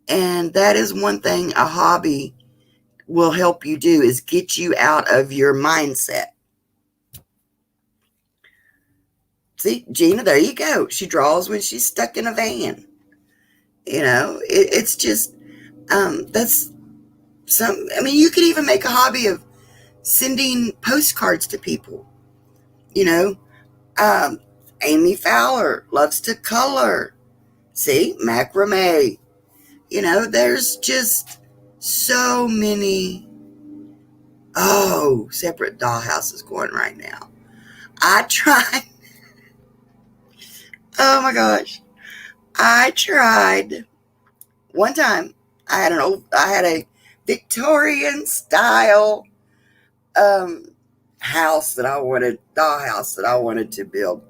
[SPEAKER 1] And that is one thing a hobby will help you do, is get you out of your mindset. See, Gina, there you go. She draws when she's stuck in a van. It's just, that's you could even make a hobby of sending postcards to people. You know, Amy Fowler loves to color. See, macrame. There's just so many, separate dollhouses going right now. I tried, oh my gosh, I tried one time. I had a Victorian style um, dollhouse that I wanted to build.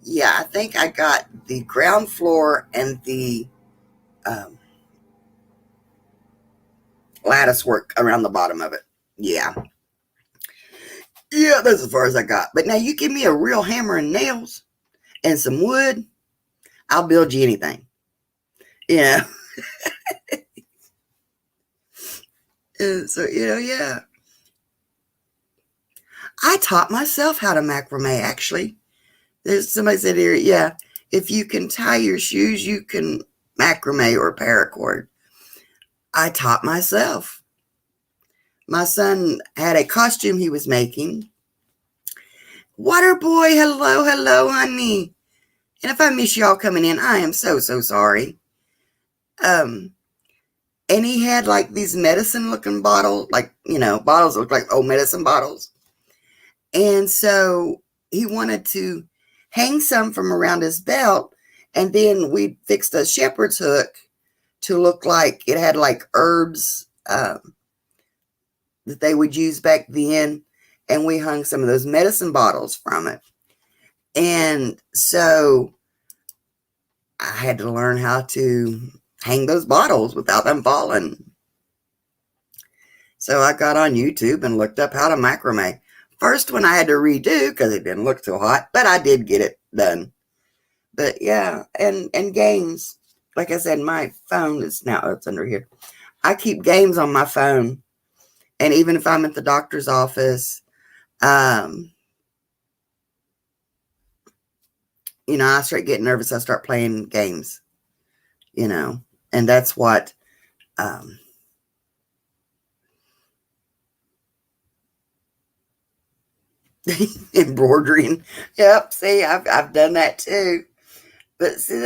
[SPEAKER 1] Yeah, I think I got the ground floor and the um, lattice work around the bottom of it. Yeah. Yeah, that's as far as I got. But now you give me a real hammer and nails and some wood, I'll build you anything. Yeah. So, yeah. I taught myself how to macrame, actually. There's somebody said here, yeah, if you can tie your shoes, you can macrame or paracord. I taught myself. My son had a costume he was making. Water boy, hello, honey. And if I miss y'all coming in, I am so sorry. And he had like these medicine looking bottles, bottles look like old medicine bottles. And so he wanted to hang some from around his belt, and then we fixed a shepherd's hook to look like it had like herbs that they would use back then, and we hung some of those medicine bottles from it. And so I had to learn how to hang those bottles without them falling. So I got on YouTube and looked up how to macrame. First one I had to redo because it didn't look too hot, but I did get it done. But yeah, and games. Like I said, my phone is now, it's under here. I keep games on my phone. And even if I'm at the doctor's office, I start getting nervous. I start playing games, and that's what, Embroidering. Yep. See, I've done that too. But see,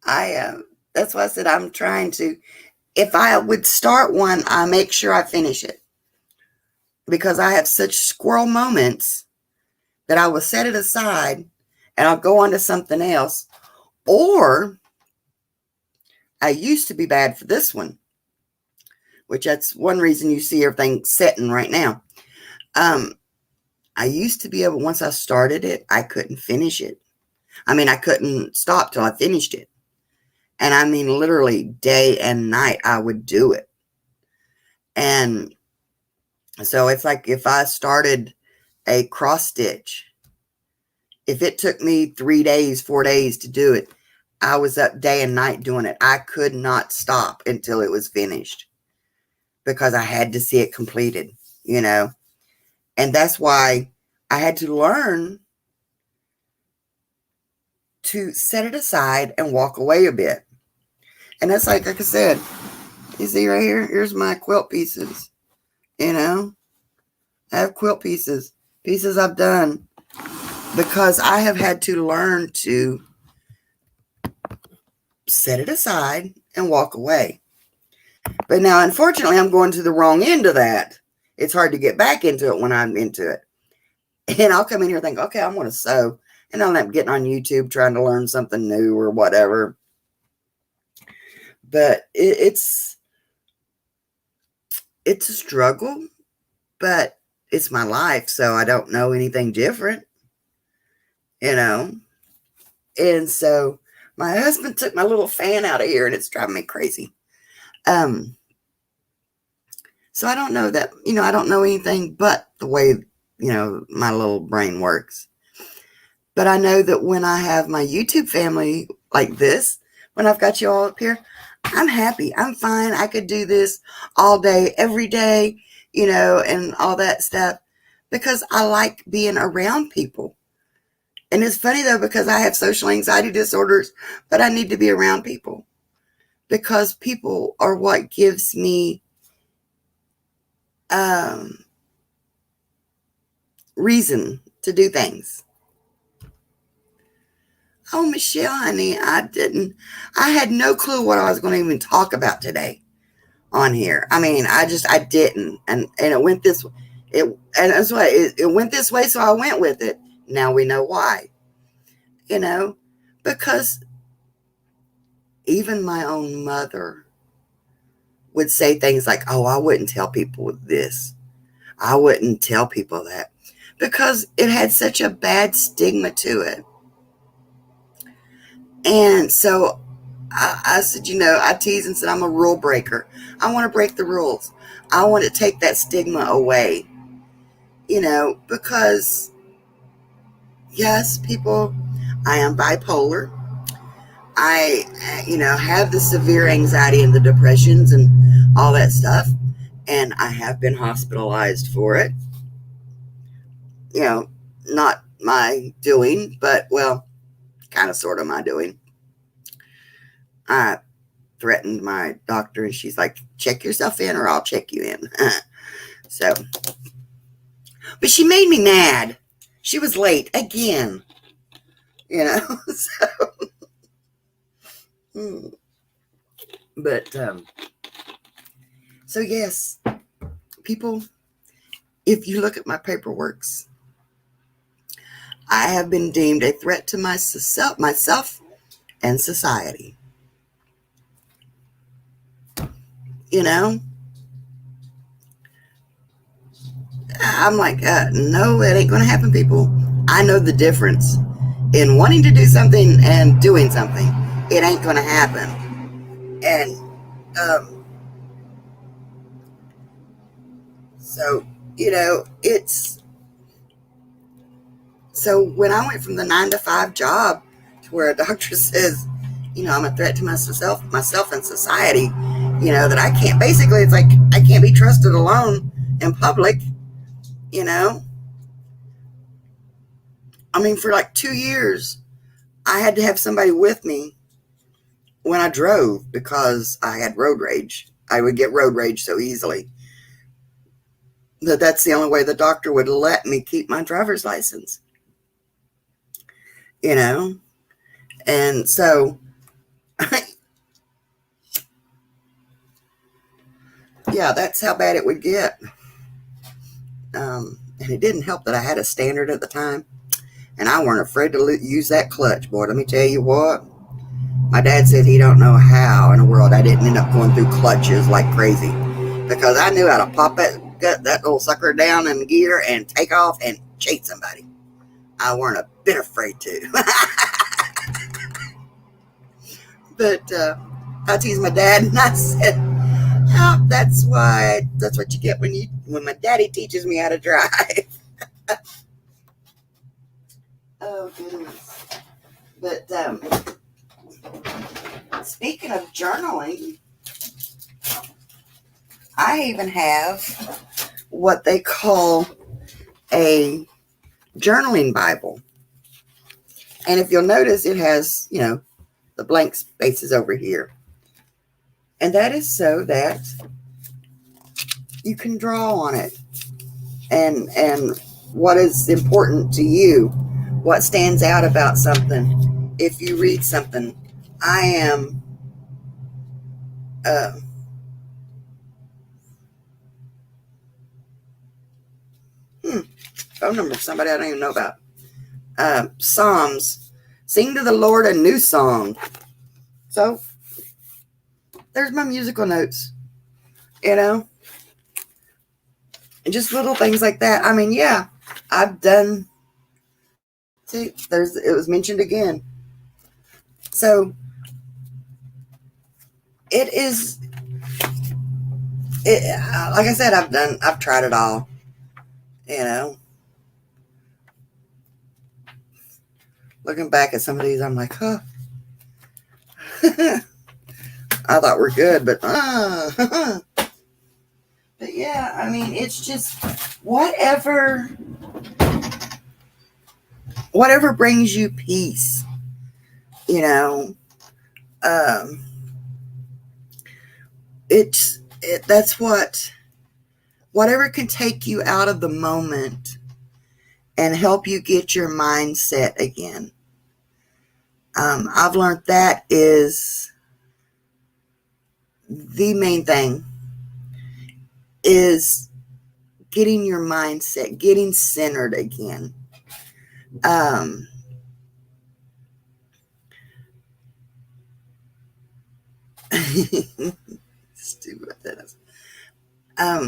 [SPEAKER 1] I that's why I said I'm trying to. If I would start one, I make sure I finish it because I have such squirrel moments that I will set it aside and I'll go on to something else. Or I used to be bad for this one, which that's one reason you see everything setting right now. Um, I used to be able, once I started it, I couldn't finish it. I mean, I couldn't stop till I finished it. And I mean, literally day and night, I would do it. And so it's like if I started a cross stitch, if it took me 3 days, 4 days to do it, I was up day and night doing it. I could not stop until it was finished because I had to see it completed, you know. And that's why I had to learn to set it aside and walk away a bit. And that's like I said, you see right here, here's my quilt pieces, you know. I have quilt pieces I've done because I have had to learn to set it aside and walk away. But now, unfortunately, I'm going to the wrong end of that. It's hard to get back into it when I'm into it. And I'll come in here and think, okay, I'm going to sew. And I'll end up getting on YouTube trying to learn something new or whatever. But it's a struggle, but it's my life, so I don't know anything different, you know. And so my husband took my little fan out of here, and it's driving me crazy. So I don't know that, you know, I don't know anything but the way, you know, my little brain works. But I know that when I have my YouTube family like this, when I've got you all up here, I'm happy. I'm fine. I could do this all day, every day, you know, and all that stuff because I like being around people. And it's funny though, because I have social anxiety disorders, but I need to be around people because people are what gives me reason to do things. Oh, Michelle, honey, I had no clue what I was going to even talk about today on here. I mean, I didn't. And it went this way. And that's why it went this way. So I went with it. Now we know why, you know, because even my own mother would say things like, oh, I wouldn't tell people this. I wouldn't tell people that because it had such a bad stigma to it. And so I said, you know, I teased and said, I'm a rule breaker. I want to break the rules. I want to take that stigma away, you know, because yes, people, I am bipolar. I, you know, have the severe anxiety and the depressions and all that stuff. And I have been hospitalized for it. You know, not my doing, but well, kind of sort of my doing. I threatened my doctor and she's like, check yourself in or I'll check you in. So, but she made me mad. She was late again, you know. But so yes, people, if you look at my paperworks, I have been deemed a threat to myself and society. You know, I'm like, no, it ain't going to happen, people. I know the difference in wanting to do something and doing something. It ain't going to happen. And so, you know, it's so when I went from the 9 to 5 job to where a doctor says, you know, I'm a threat to myself and society, you know, that I can't, basically, it's like I can't be trusted alone in public, you know. I mean, for like 2 years, I had to have somebody with me when I drove because I had road rage. I would get road rage so easily. That's the only way the doctor would let me keep my driver's license, you know? And so, yeah, that's how bad it would get. And it didn't help that I had a standard at the time, and I weren't afraid to use that clutch, boy. Let me tell you what. My dad said he don't know how in the world I didn't end up going through clutches like crazy, because I knew how to pop that little sucker down in gear and take off and chase somebody. I weren't a bit afraid to. But I teased my dad, and I said, "Oh, that's what you get when my daddy teaches me how to drive." Oh goodness! But speaking of journaling, I even have what they call a journaling Bible, and if you'll notice, it has the blank spaces over here, and that is so that you can draw on it, and what is important to you, what stands out about something. If you read something, I am phone number of somebody I don't even know about. Psalms, sing to the Lord a new song. So there's my musical notes, and just little things like that. I mean, yeah, I've done. See, it was mentioned again. So it is. Like I said, I've tried it all. Looking back at some of these, I'm like, huh. I thought we're good, but but yeah, I mean, it's just whatever brings you peace, you know. That's whatever can take you out of the moment and help you get your mindset again. I've learned that is the main thing, is getting your mindset, getting centered again. Stupid that is.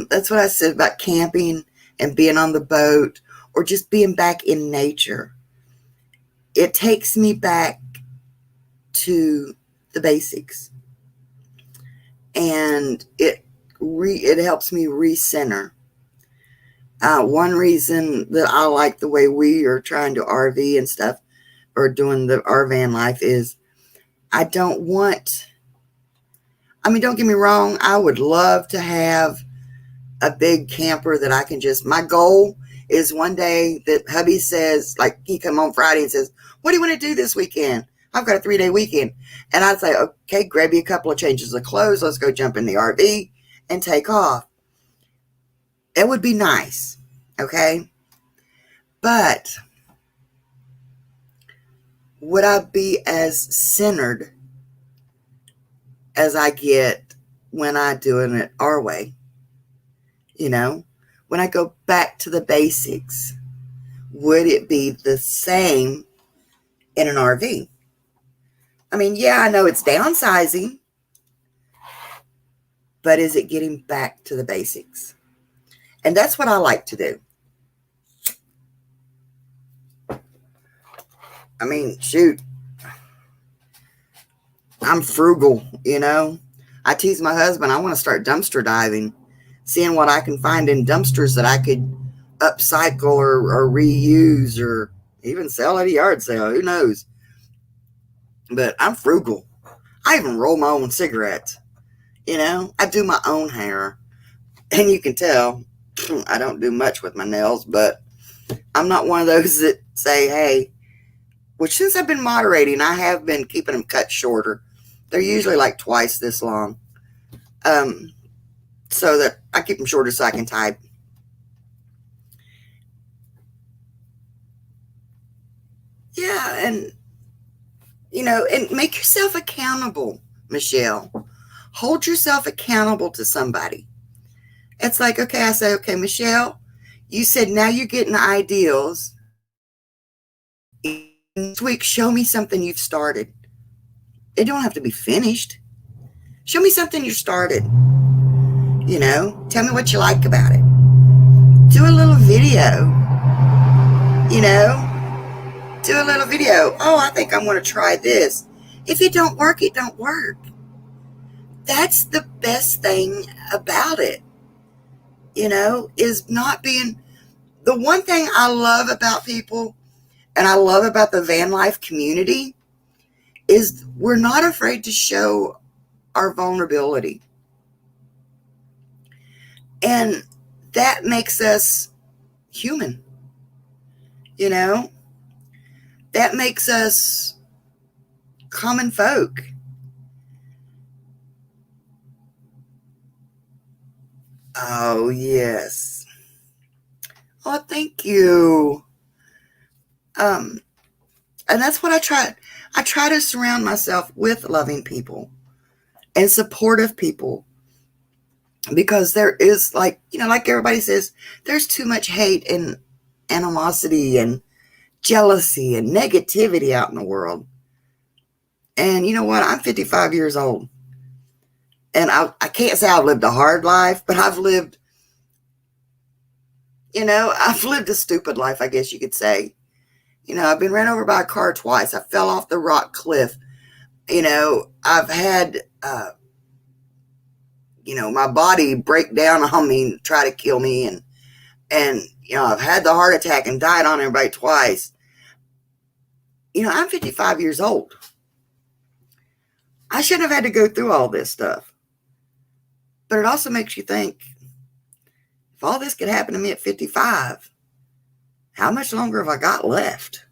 [SPEAKER 1] That's what I said about camping and being on the boat, or just being back in nature. It takes me back to the basics, and it helps me recenter. One reason that I like the way we are trying to RV and stuff, or doing the our van life, is I don't get me wrong, I would love to have a big camper that I can my goal is one day that hubby says, like, he come home Friday and says, "What do you want to do this weekend?" I've got a 3-day weekend. And I'd say, "Okay, grab you a couple of changes of clothes. Let's go jump in the RV and take off." It would be nice. Okay. But would I be as centered as I get when I doing it our way? When I go back to the basics, would it be the same in an RV? I mean, yeah, I know it's downsizing, but is it getting back to the basics? And that's what I like to do. I mean, shoot, I'm frugal, I tease my husband, I want to start dumpster diving, seeing what I can find in dumpsters that I could upcycle or reuse, or even sell at a yard sale. Who knows? But I'm frugal. I even roll my own cigarettes. I do my own hair. And you can tell I don't do much with my nails, but I'm not one of those that say, hey, which since I've been moderating, I have been keeping them cut shorter. They're usually like twice this long. So that I keep them shorter so I can type. Yeah, and and make yourself accountable, Michelle. Hold yourself accountable to somebody. It's like, okay, I say, okay, Michelle, you said now you're getting ideals. Next week, show me something you've started. It don't have to be finished. Show me something you started. Tell me what you like about it. Do a little video. You know, do a little video. Oh, I think I'm going to try this. If it don't work, it don't work. That's the best thing about it, is not being. The one thing I love about people and I love about the van life community is we're not afraid to show our vulnerability. And that makes us human, that makes us common folk. Oh, yes. Oh, thank you. And that's what I try. I try to surround myself with loving people and supportive people, because there is, like everybody says, there's too much hate and animosity and jealousy and negativity out in the world. And you know what? I'm 55 years old. And I can't say I've lived a hard life, but I've lived a stupid life, I guess you could say. I've been ran over by a car twice. I fell off the rock cliff. I've had, my body break down on me, try to kill me. And I've had the heart attack and died on everybody twice. I'm 55 years old. I shouldn't have had to go through all this stuff. But it also makes you think, if all this could happen to me at 55, how much longer have I got left?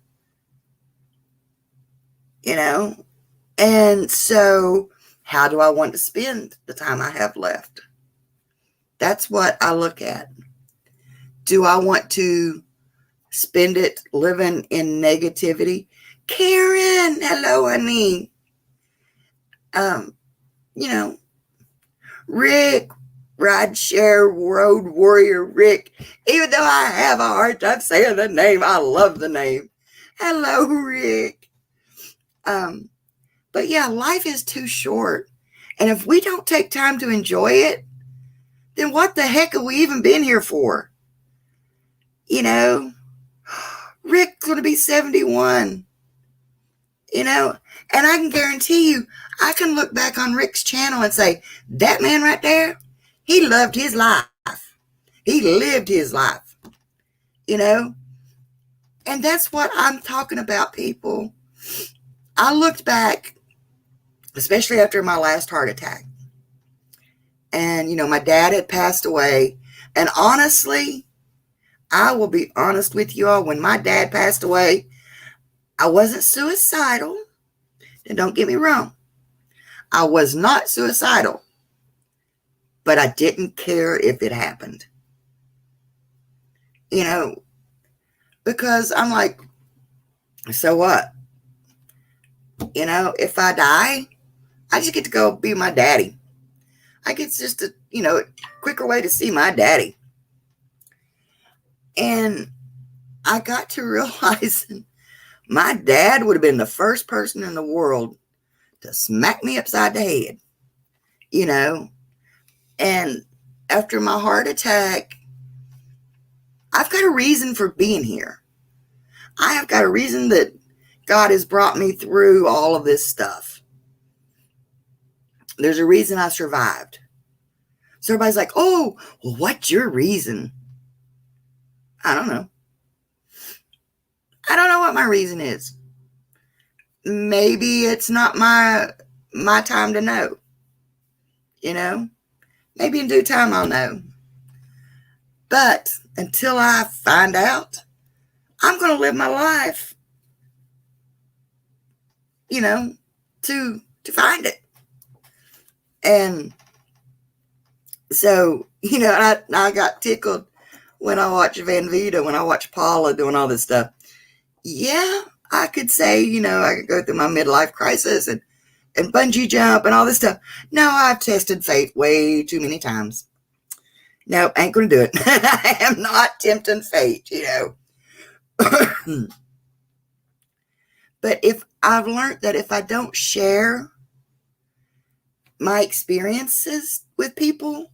[SPEAKER 1] And so how do I want to spend the time I have left? That's what I look at. Do I want to spend it living in negativity? Karen, hello, honey. Rick, Rideshare Road Warrior Rick. Even though I have a hard time saying the name, I love the name. Hello, Rick. But yeah, life is too short. And if we don't take time to enjoy it, then what the heck have we even been here for? Rick's going to be 71. And I can guarantee you, I can look back on Rick's channel and say, that man right there, he loved his life. He lived his life. And that's what I'm talking about, people. I looked back, especially after my last heart attack. And, my dad had passed away. And honestly, I will be honest with you all, when my dad passed away, I wasn't suicidal. And don't get me wrong, I was not suicidal. But I didn't care if it happened. Because I'm like, so what? If I die, I just get to go be my daddy. I get just a, quicker way to see my daddy. And I got to realizing my dad would have been the first person in the world to smack me upside the head, And after my heart attack, I've got a reason for being here. I have got a reason that God has brought me through all of this stuff. There's a reason I survived. So everybody's like, oh, well, what's your reason? I don't know. I don't know what my reason is. Maybe it's not my time to know. Maybe in due time I'll know. But until I find out, I'm going to live my life, to find it. And so, I got tickled when I watched Van Vita, when I watched Paula doing all this stuff. Yeah, I could say, I could go through my midlife crisis and bungee jump and all this stuff. No, I've tested fate way too many times. No, ain't going to do it. I am not tempting fate. But if I've learned that if I don't share my experiences with people,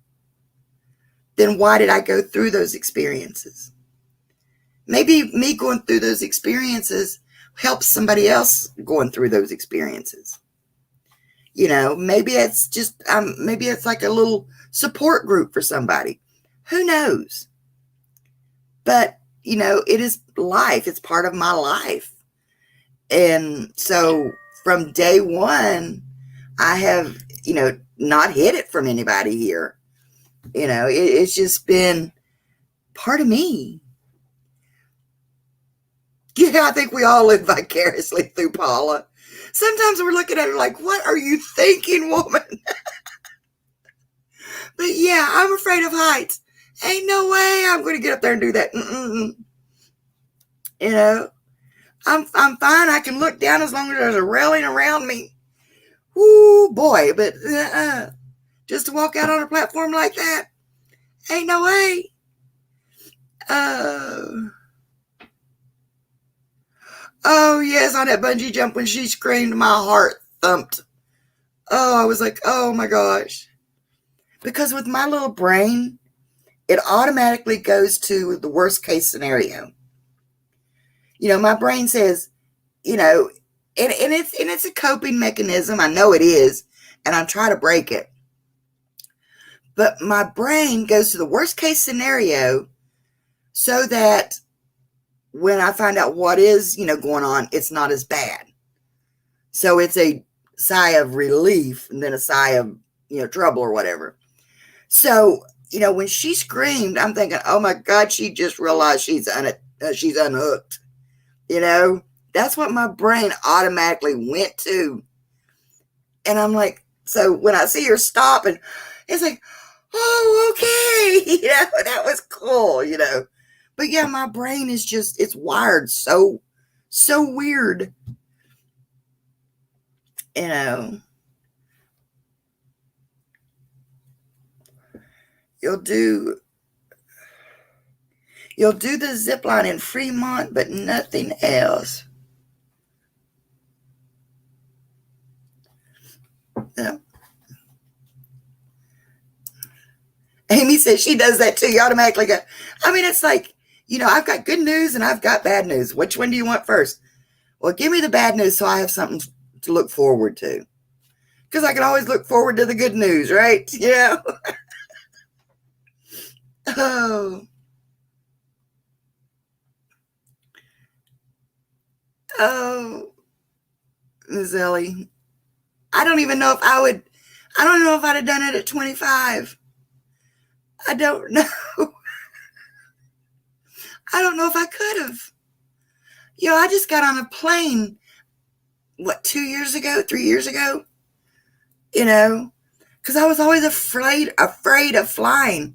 [SPEAKER 1] then why did I go through those experiences? Maybe me going through those experiences helps somebody else going through those experiences. Maybe it's just, maybe it's like a little support group for somebody. Who knows? But, it is life. It's part of my life. And so from day one, I have, not hid it from anybody here. It's just been part of me. Yeah, I think we all live vicariously through Paula. Sometimes we're looking at her like, what are you thinking, woman? But yeah, I'm afraid of heights. Ain't no way I'm going to get up there and do that. I'm fine. I can look down as long as there's a railing around me. Woo, boy. But just to walk out on a platform like that, ain't no way. Oh, yes, on that bungee jump when she screamed, my heart thumped. Oh, I was like, oh my gosh. Because with my little brain, it automatically goes to the worst case scenario. My brain says, and it's a coping mechanism. I know it is, and I try to break it. But my brain goes to the worst case scenario so that when I find out what is, going on, it's not as bad. So it's a sigh of relief and then a sigh of, trouble or whatever. So, when she screamed, I'm thinking, oh my God, she just realized she's unhooked. That's what my brain automatically went to. And I'm like, so when I see her stop and it's like, oh, okay. That was cool, But yeah, my brain is just, it's wired so weird. You'll do the zip line in Fremont, but nothing else. Yeah. Amy says she does that too. You automatically go. I mean, it's like, I've got good news and I've got bad news. Which one do you want first? Well, give me the bad news so I have something to look forward to. Because I can always look forward to the good news, right? Oh, Ms. Ellie. I don't even know if I'd have done it at 25. I don't know. I don't know if I could have. I just got on a plane, 2 years ago, 3 years ago? Because I was always afraid of flying.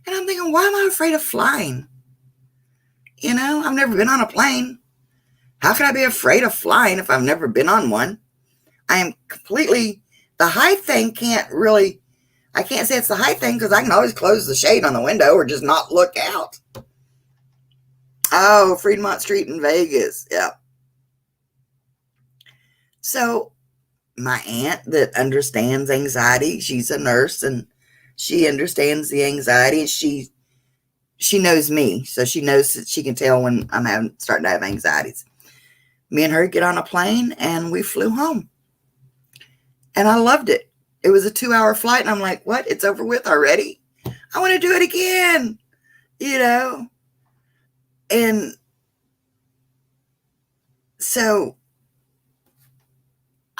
[SPEAKER 1] And I'm thinking, why am I afraid of flying? I've never been on a plane. How can I be afraid of flying if I've never been on one? I am completely, the height thing I can't say it's the height thing because I can always close the shade on the window or just not look out. Oh, Fremont Street in Vegas. Yeah. So my aunt that understands anxiety, she's a nurse and she understands the anxiety. She knows me, so she knows that she can tell when I'm starting to have anxieties. Me and her get on a plane and we flew home. And I loved it. It was a 2-hour flight and I'm like, what? It's over with already? I want to do it again, And so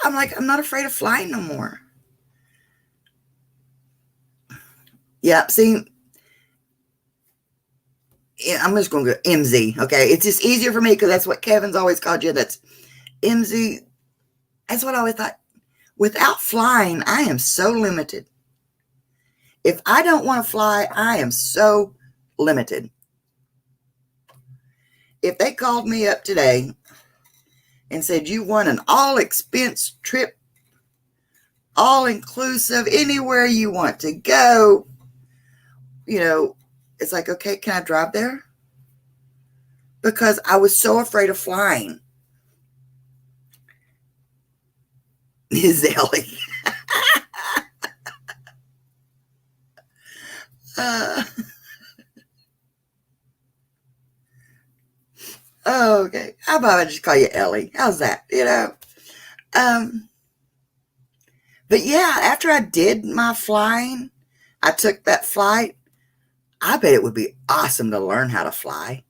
[SPEAKER 1] I'm like, I'm not afraid of flying no more. Yeah, see, I'm just going to go MZ, okay? It's just easier for me because that's what Kevin's always called you. That's MZ. That's what I always thought. Without flying, I am so limited. If I don't want to fly, I am so limited. If they called me up today and said, you want an all expense trip, all inclusive, anywhere you want to go, it's like, okay, can I drive there? Because I was so afraid of flying. Is Ellie. uh, okay. How about I just call you Ellie? How's that? Um, but yeah, after I did my flying, I took that flight. I bet it would be awesome to learn how to fly.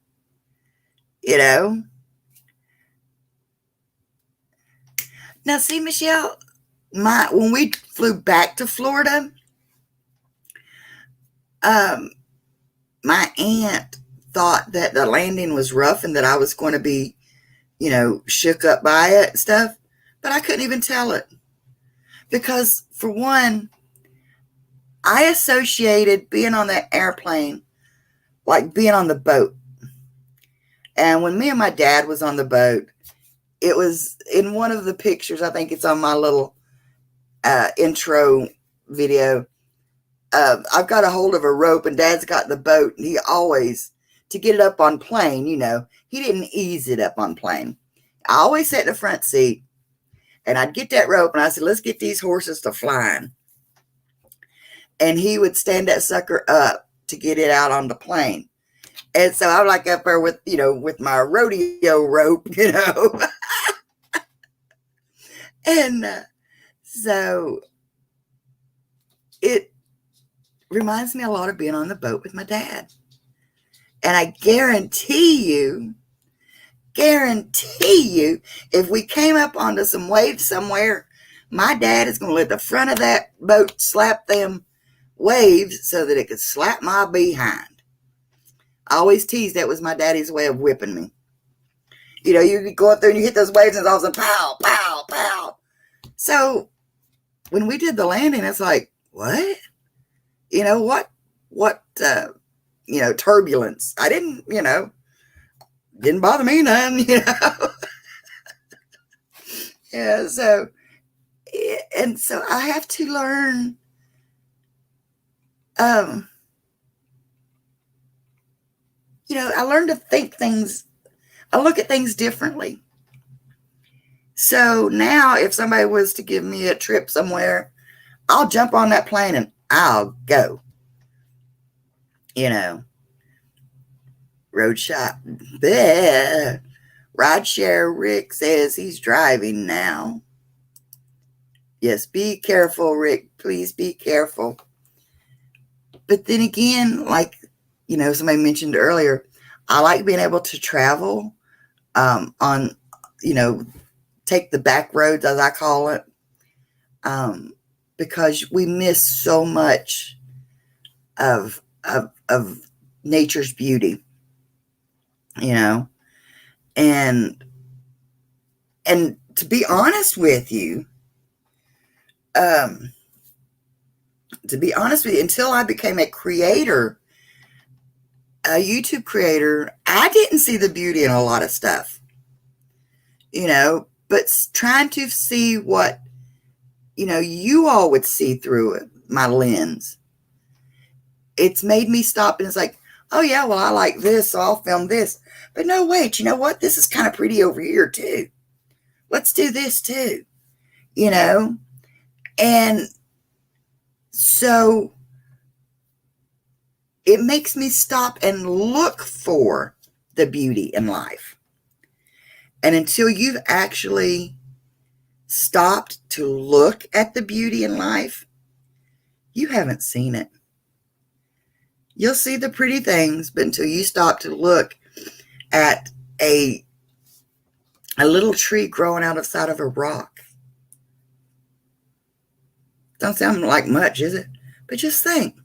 [SPEAKER 1] You know? Now, see, Michelle, when we flew back to Florida, um, my aunt thought that the landing was rough and that I was going to be, shook up by it and stuff. But I couldn't even tell it. Because, for one, I associated being on that airplane like being on the boat. And when me and my dad was on the boat, it was in one of the pictures, I think it's on my little intro video. I've got a hold of a rope and Dad's got the boat, and he always, to get it up on plane, he didn't ease it up on plane. I always sat in the front seat, and I'd get that rope, and I said, let's get these horses to flying. And he would stand that sucker up to get it out on the plane. And so I'm like up there with, with my rodeo rope, And so it reminds me a lot of being on the boat with my dad. And I guarantee you, if we came up onto some waves somewhere, my dad is going to let the front of that boat slap them waves so that it could slap my behind. I always teased that was my daddy's way of whipping me. You go up there and you hit those waves and it's all of a sudden, pow, pow, pow. So when we did the landing, it's like, what? What, turbulence. I didn't bother me none, Yeah, so I have to learn, I learned to think things, I look at things differently. So now if somebody was to give me a trip somewhere, I'll jump on that plane and I'll go. Road shop. Bleh. Rideshare Rick says he's driving now. Yes, be careful, Rick. Please be careful. But then again, like, somebody mentioned earlier, I like being able to travel on, take the back roads, as I call it, because we miss so much of nature's beauty, and to be honest with you, until I became a YouTube creator, I didn't see the beauty in a lot of stuff, but trying to see what, you all would see through it, my lens. It's made me stop and it's like, oh yeah, well, I like this, so I'll film this. But no, wait, you know what? This is kind of pretty over here too. Let's do this too, And so it makes me stop and look for the beauty in life. And until you've actually stopped to look at the beauty in life, you haven't seen it. You'll see the pretty things, but until you stop to look at a little tree growing out of the side of a rock. Don't sound like much, is it? But just think,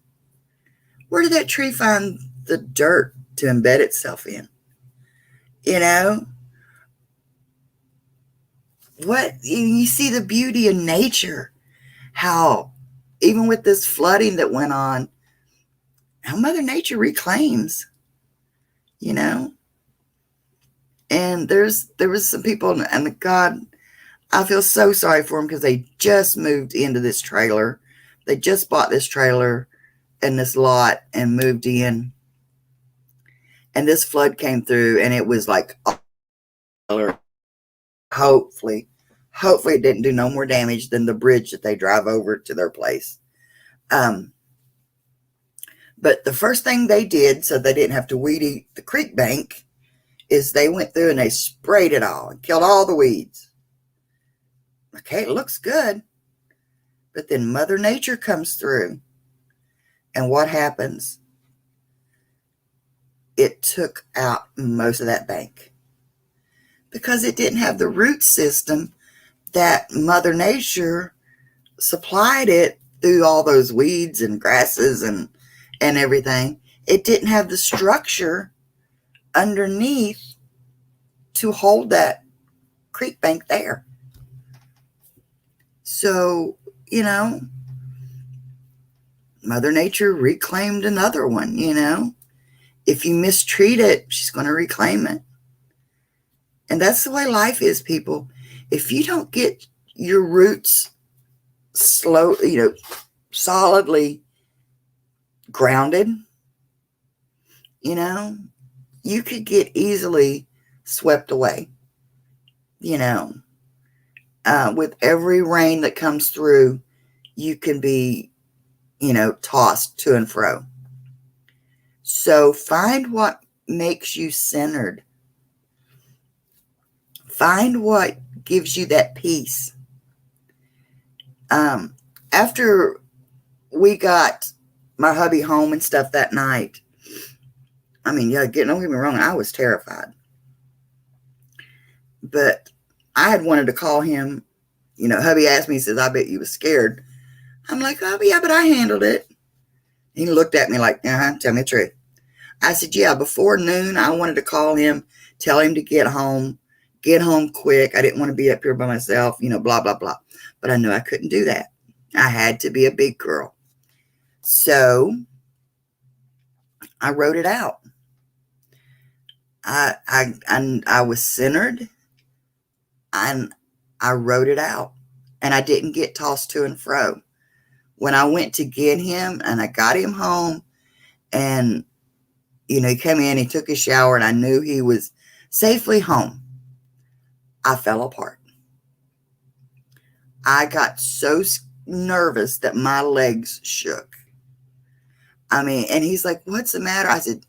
[SPEAKER 1] where did that tree find the dirt to embed itself in? What you see the beauty in nature, how even with this flooding that went on, how Mother Nature reclaims, And there was some people, and God, I feel so sorry for them because they just moved into this trailer. They just bought this trailer and this lot and moved in. And this flood came through, and it was like, hopefully it didn't do no more damage than the bridge that they drive over to their place. But the first thing they did, so they didn't have to weed eat the creek bank, is they went through and they sprayed it all and killed all the weeds. Okay, it looks good. But then Mother Nature comes through. And what happens? It took out most of that bank. Because it didn't have the root system that Mother Nature supplied it through all those weeds and grasses and everything. It didn't have the structure underneath to hold that creek bank there. So, Mother Nature reclaimed another one, If you mistreat it, she's going to reclaim it. And that's the way life is, people. If you don't get your roots solidly grounded, you could get easily swept away, with every rain that comes through, you can be, tossed to and fro. So find what makes you centered. Find what gives you that peace. After we got my hubby home and stuff that night, don't get me wrong, I was terrified. But I had wanted to call him. Hubby asked me, he says, I bet you was scared. I'm like, oh, yeah, but I handled it. He looked at me like, tell me the truth. I said, yeah, before noon, I wanted to call him, tell him to get home quick. I didn't want to be up here by myself, blah, blah, blah. But I knew I couldn't do that. I had to be a big girl. So I wrote it out. I was centered, and I wrote it out, and I didn't get tossed to and fro. When I went to get him and I got him home, and, he came in, he took a shower, and I knew he was safely home, I fell apart. I got so nervous that my legs shook. And he's like, what's the matter? I said,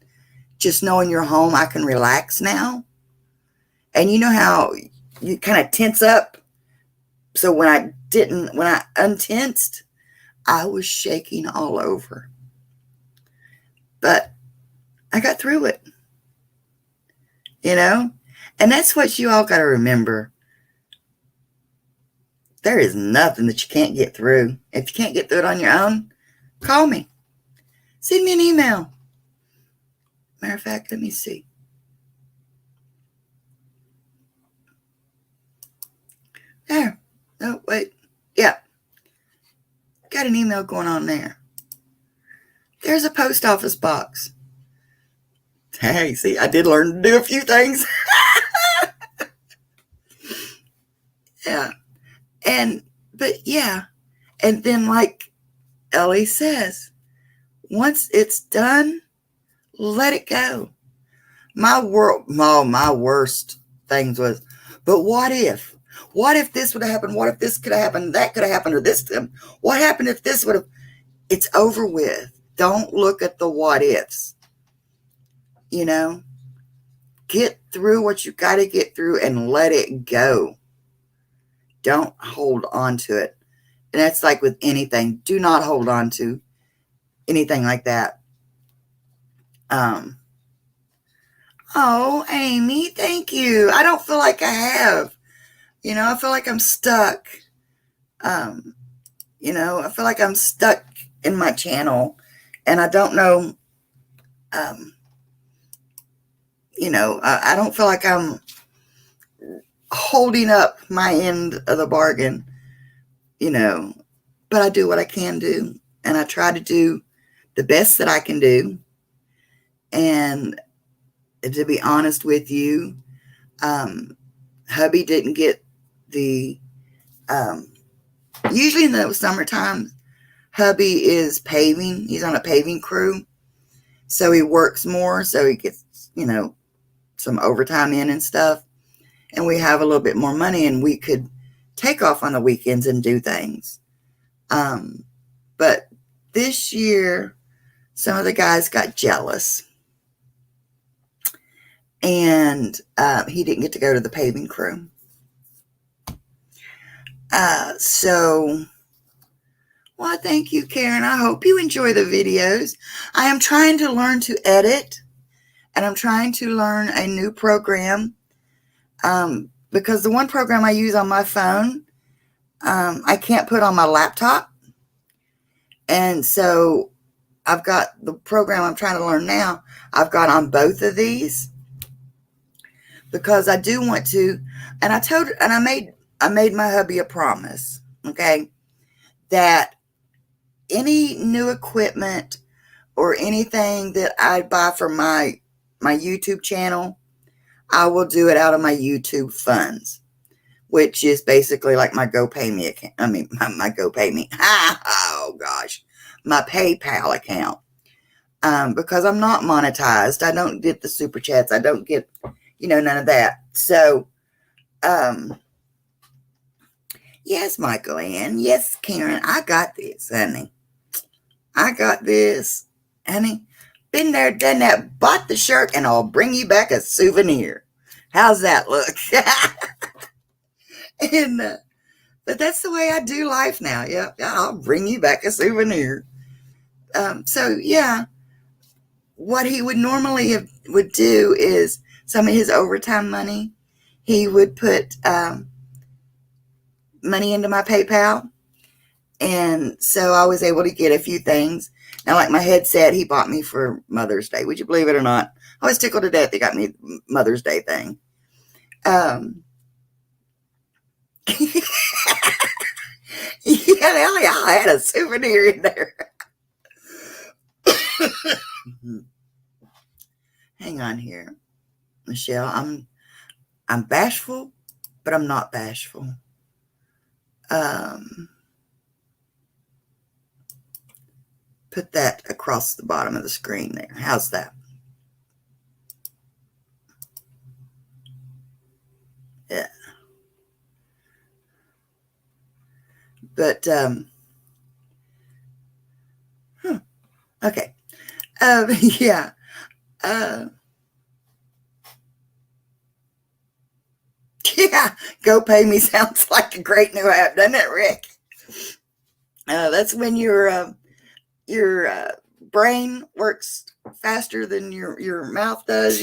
[SPEAKER 1] just knowing you're home, I can relax now. And you know how you kind of tense up? So when I untensed, I was shaking all over. But I got through it. And that's what you all got to remember. There is nothing that you can't get through. If you can't get through it on your own, call me. Send me an email. Matter of fact, let me see. There. Oh, wait. Yeah. Got an email going on there. There's a post office box. Hey, see, I did learn to do a few things. Yeah. But yeah. And then like Ellie says, once it's done, let it go. My worst things was, but what if? What if this would have happened? What if this could have happened? That could have happened, or this? What happened if this would have? It's over with. Don't look at the what ifs. Get through what you got to get through and let it go. Don't hold on to it. And that's like with anything. Do not hold on to anything like that. Oh, Amy, thank you. I don't feel like I have. I feel like I'm stuck. I feel like I'm stuck in my channel, and I don't know. I don't feel like I'm holding up my end of the bargain, but I do what I can do, and I try to do the best that I can do. And to be honest with you, Hubby didn't get the, usually in the summertime, hubby is paving. He's on a paving crew. So he works more. So he gets, some overtime in and stuff. And we have a little bit more money and we could take off on the weekends and do things. But this year, some of the guys got jealous. And he didn't get to go to the paving crew. Well, thank you, Karen. I hope you enjoy the videos. I am trying to learn to edit, and I'm trying to learn a new program, because the one program I use on my phone, I can't put on my laptop. And so I've got the program I'm trying to learn now, I've got on both of these, because I do want to, and I made my hubby a promise, okay, that any new equipment or anything that I buy for my YouTube channel, I will do it out of my YouTube funds, which is basically like my GoPayMe account. I mean, my GoPayMe. Oh gosh, my PayPal account. Because I'm not monetized. I don't get the super chats. I don't get, none of that. So, yes, Michael Ann. Yes, Karen. I got this, honey. I got this, honey. Been there, done that, bought the shirt, and I'll bring you back a souvenir. How's that look? And but that's the way I do life now. Yeah, I'll bring you back a souvenir. So yeah, what he would normally would do is some of his overtime money, he would put money into my PayPal. And so I was able to get a few things. Now, like my headset, he bought me for Mother's Day. Would you believe it or not? I was tickled to death. He got me a Mother's Day thing. Yeah, I had a souvenir in there. Hang on here, Michelle. I'm bashful, but I'm not bashful. Put that across the bottom of the screen there. How's that? Yeah. But okay. Yeah. Yeah, GoPayMe sounds like a great new app, doesn't it, Rick? That's when your brain works faster than your mouth does,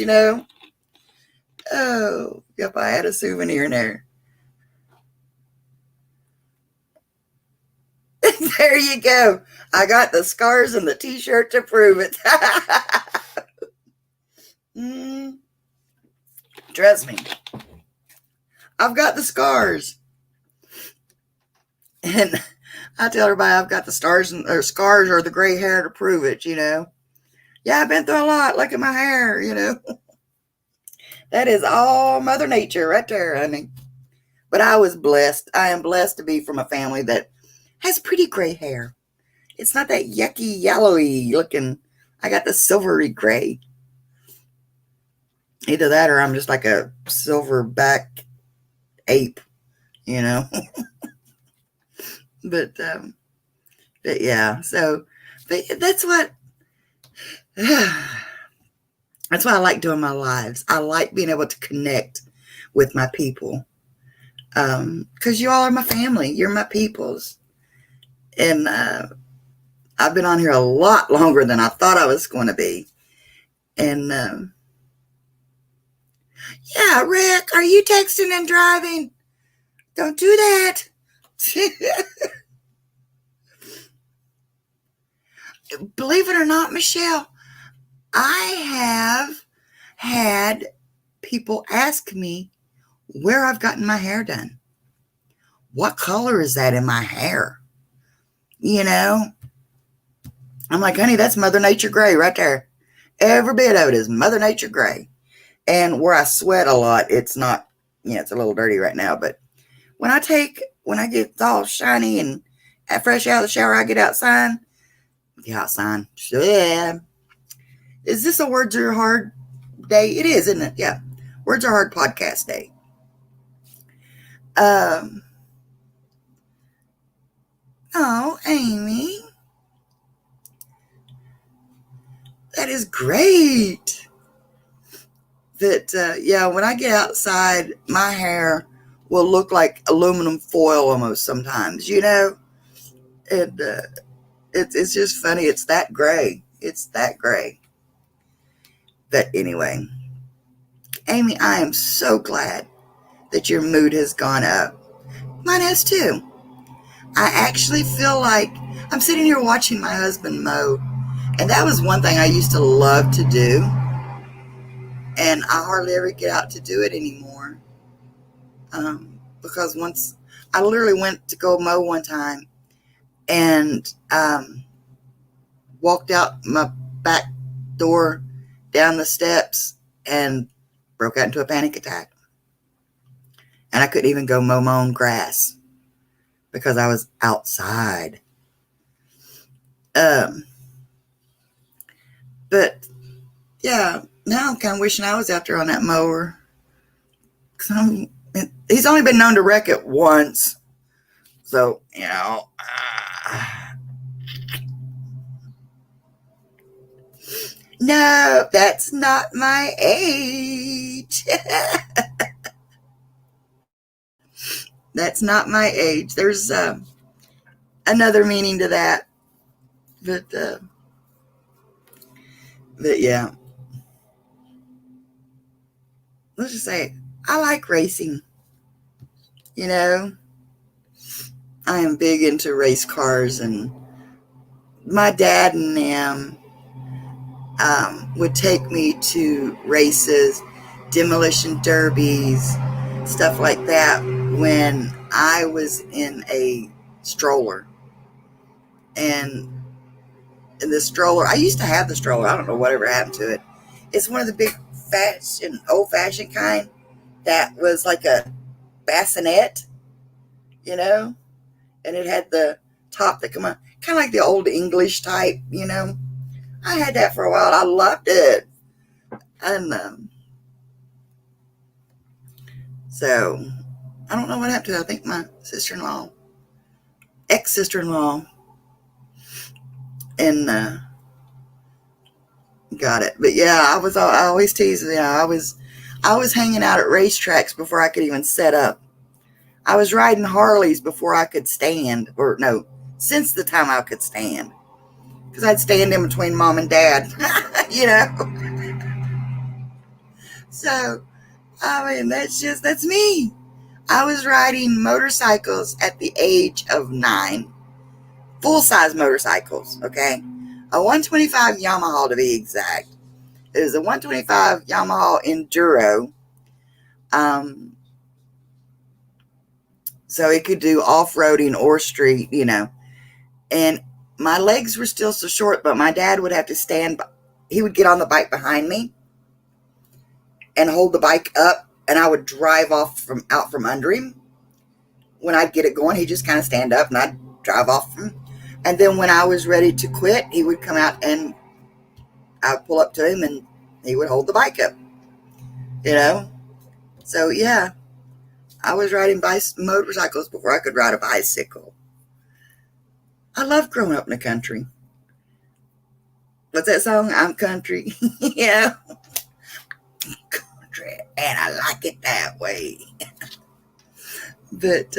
[SPEAKER 1] Oh, yep, I had a souvenir in there. There you go. I got the scars and the t-shirt to prove it. Trust me. I've got the scars. And I tell everybody I've got the scars or the gray hair to prove it, Yeah, I've been through a lot. Look at my hair, That is all Mother Nature right there, honey. But I was blessed. I am blessed to be from a family that has pretty gray hair. It's not that yucky, yellowy looking. I got the silvery gray. Either that or I'm just like a silverback ape, But yeah, so but that's what that's why I like doing my lives. I like being able to connect with my people. Because you all are my family. You're my peoples. And I've been on here a lot longer than I thought I was going to be. And yeah, Rick, are you texting and driving? Don't do that. Believe it or not, Michelle, I have had people ask me where I've gotten my hair done. What color is that in my hair? I'm like, honey, that's Mother Nature gray right there. Every bit of it is Mother Nature gray. And where I sweat a lot, it's not, it's a little dirty right now. But when I get all shiny and fresh out of the shower, I get outside. Yeah. Is this a Words Are Hard day? It is, isn't it? Yeah. Words Are Hard podcast day. Oh, Amy. That is great. When I get outside, my hair will look like aluminum foil almost sometimes, And it's just funny. It's that gray. But anyway, Amy, I am so glad that your mood has gone up. Mine has too. I actually feel like I'm sitting here watching my husband mow. And that was one thing I used to love to do. And I hardly ever get out to do it anymore. Because once I literally went to go mow one time and walked out my back door down the steps and broke out into a panic attack. And I couldn't even go mow my own grass because I was outside. But yeah, now I'm kind of wishing I was out there on that mower. He's only been known to wreck it once. So, no, that's not my age. That's not my age. There's another meaning to that. But yeah. Let's just say I like racing. I am big into race cars, and my dad and them would take me to races, demolition derbies, stuff like that when I was in a stroller. And the stroller, I used to have the stroller. I don't know whatever happened to it. It's one of the big old-fashioned kind that was like a bassinet, and it had the top that come on, kind of like the old English type, I had that for a while. I loved it. And so I don't know what happened to it. I think my ex-sister-in-law, and got it. But yeah, I always tease, I was hanging out at racetracks before I could even set up. I was riding Harleys before I could stand, or no, since the time I could stand, because I'd stand in between mom and dad, So, that's me. I was riding motorcycles at the age of 9, full-size motorcycles, okay? A 125 Yamaha to be exact. It was a 125 Yamaha Enduro. So it could do off-roading or street, And my legs were still so short, but my dad would have to stand. He would get on the bike behind me and hold the bike up, and I would drive out from under him. When I'd get it going, he'd just kind of stand up, and I'd drive off from him. And then when I was ready to quit, he would come out, and I would pull up to him, and he would hold the bike up. So yeah, I was riding motorcycles before I could ride a bicycle. I love growing up in the country. What's that song? I'm country. Yeah. Country. And I like it that way. But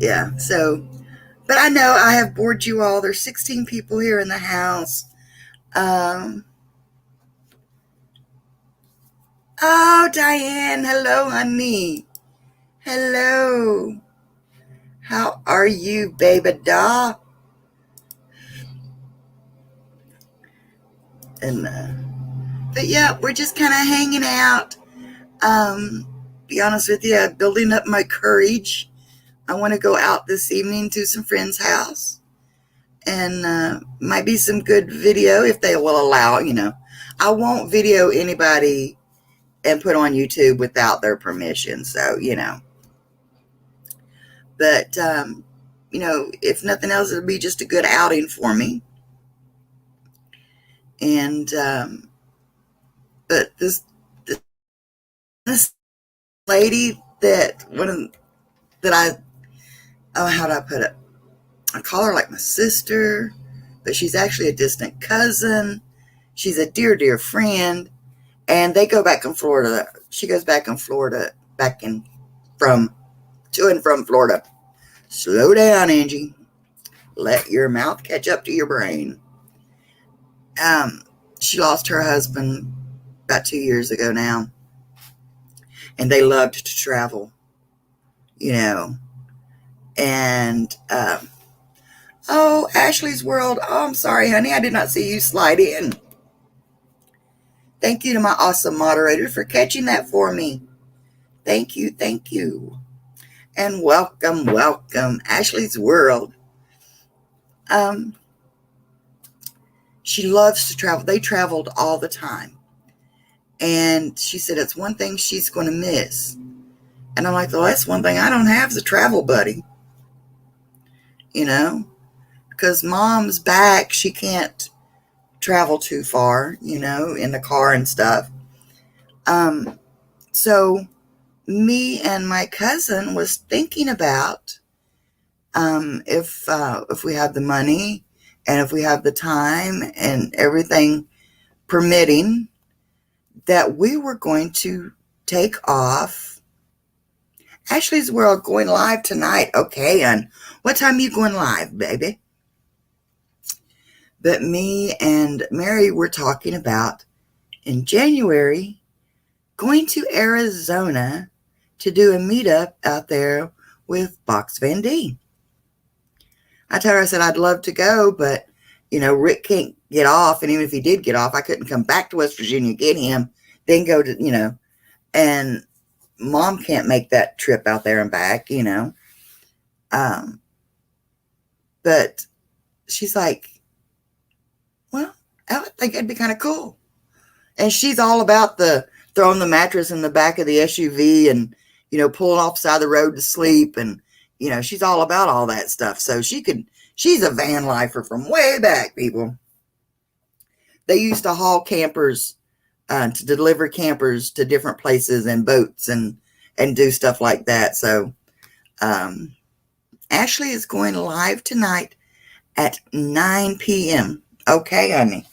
[SPEAKER 1] yeah, so, but I know I have bored you all. There's 16 people here in the house. Oh, Diane. Hello, honey. Hello. How are you, baby doll? And, but yeah, we're just kind of hanging out. Be honest with you, building up my courage. I want to go out this evening to some friend's house. And might be some good video if they will allow, I won't video anybody and put on YouTube without their permission. So, but, if nothing else, it'll be just a good outing for me. And, but this lady how do I put it? I call her like my sister, but she's actually a distant cousin. She's a dear, dear friend. And they go back in Florida. She goes back in Florida, to and from Florida. Slow down, Angie. Let your mouth catch up to your brain. She lost her husband about 2 years ago now. And they loved to travel, And, oh, Ashley's World. Oh, I'm sorry, honey. I did not see you slide in. Thank you to my awesome moderator for catching that for me. Thank you, thank you. And welcome, welcome, Ashley's World. She loves to travel. They traveled all the time. And she said it's one thing she's going to miss. And I'm like, well, that's one thing I don't have is a travel buddy. Because mom's back. She can't travel too far, in the car and stuff. So me and my cousin was thinking about if we have the money and if we have the time and everything permitting, that we were going to take off. Ashley's World going live tonight. Okay, and what time are you going live, baby? But me and Mary were talking about in January going to Arizona to do a meetup out there with Box Van D. I told her, I said, I'd love to go, but, Rick can't get off. And even if he did get off, I couldn't come back to West Virginia, get him, then go to, and mom can't make that trip out there and back, But she's like, well, I would think it'd be kind of cool. And she's all about the throwing the mattress in the back of the SUV and, pulling off the side of the road to sleep. And, she's all about all that stuff. So she's a van lifer from way back, people. They used to haul campers, to deliver campers to different places and boats and do stuff like that. So, Ashley is going live tonight at 9 p.m. Okay, honey.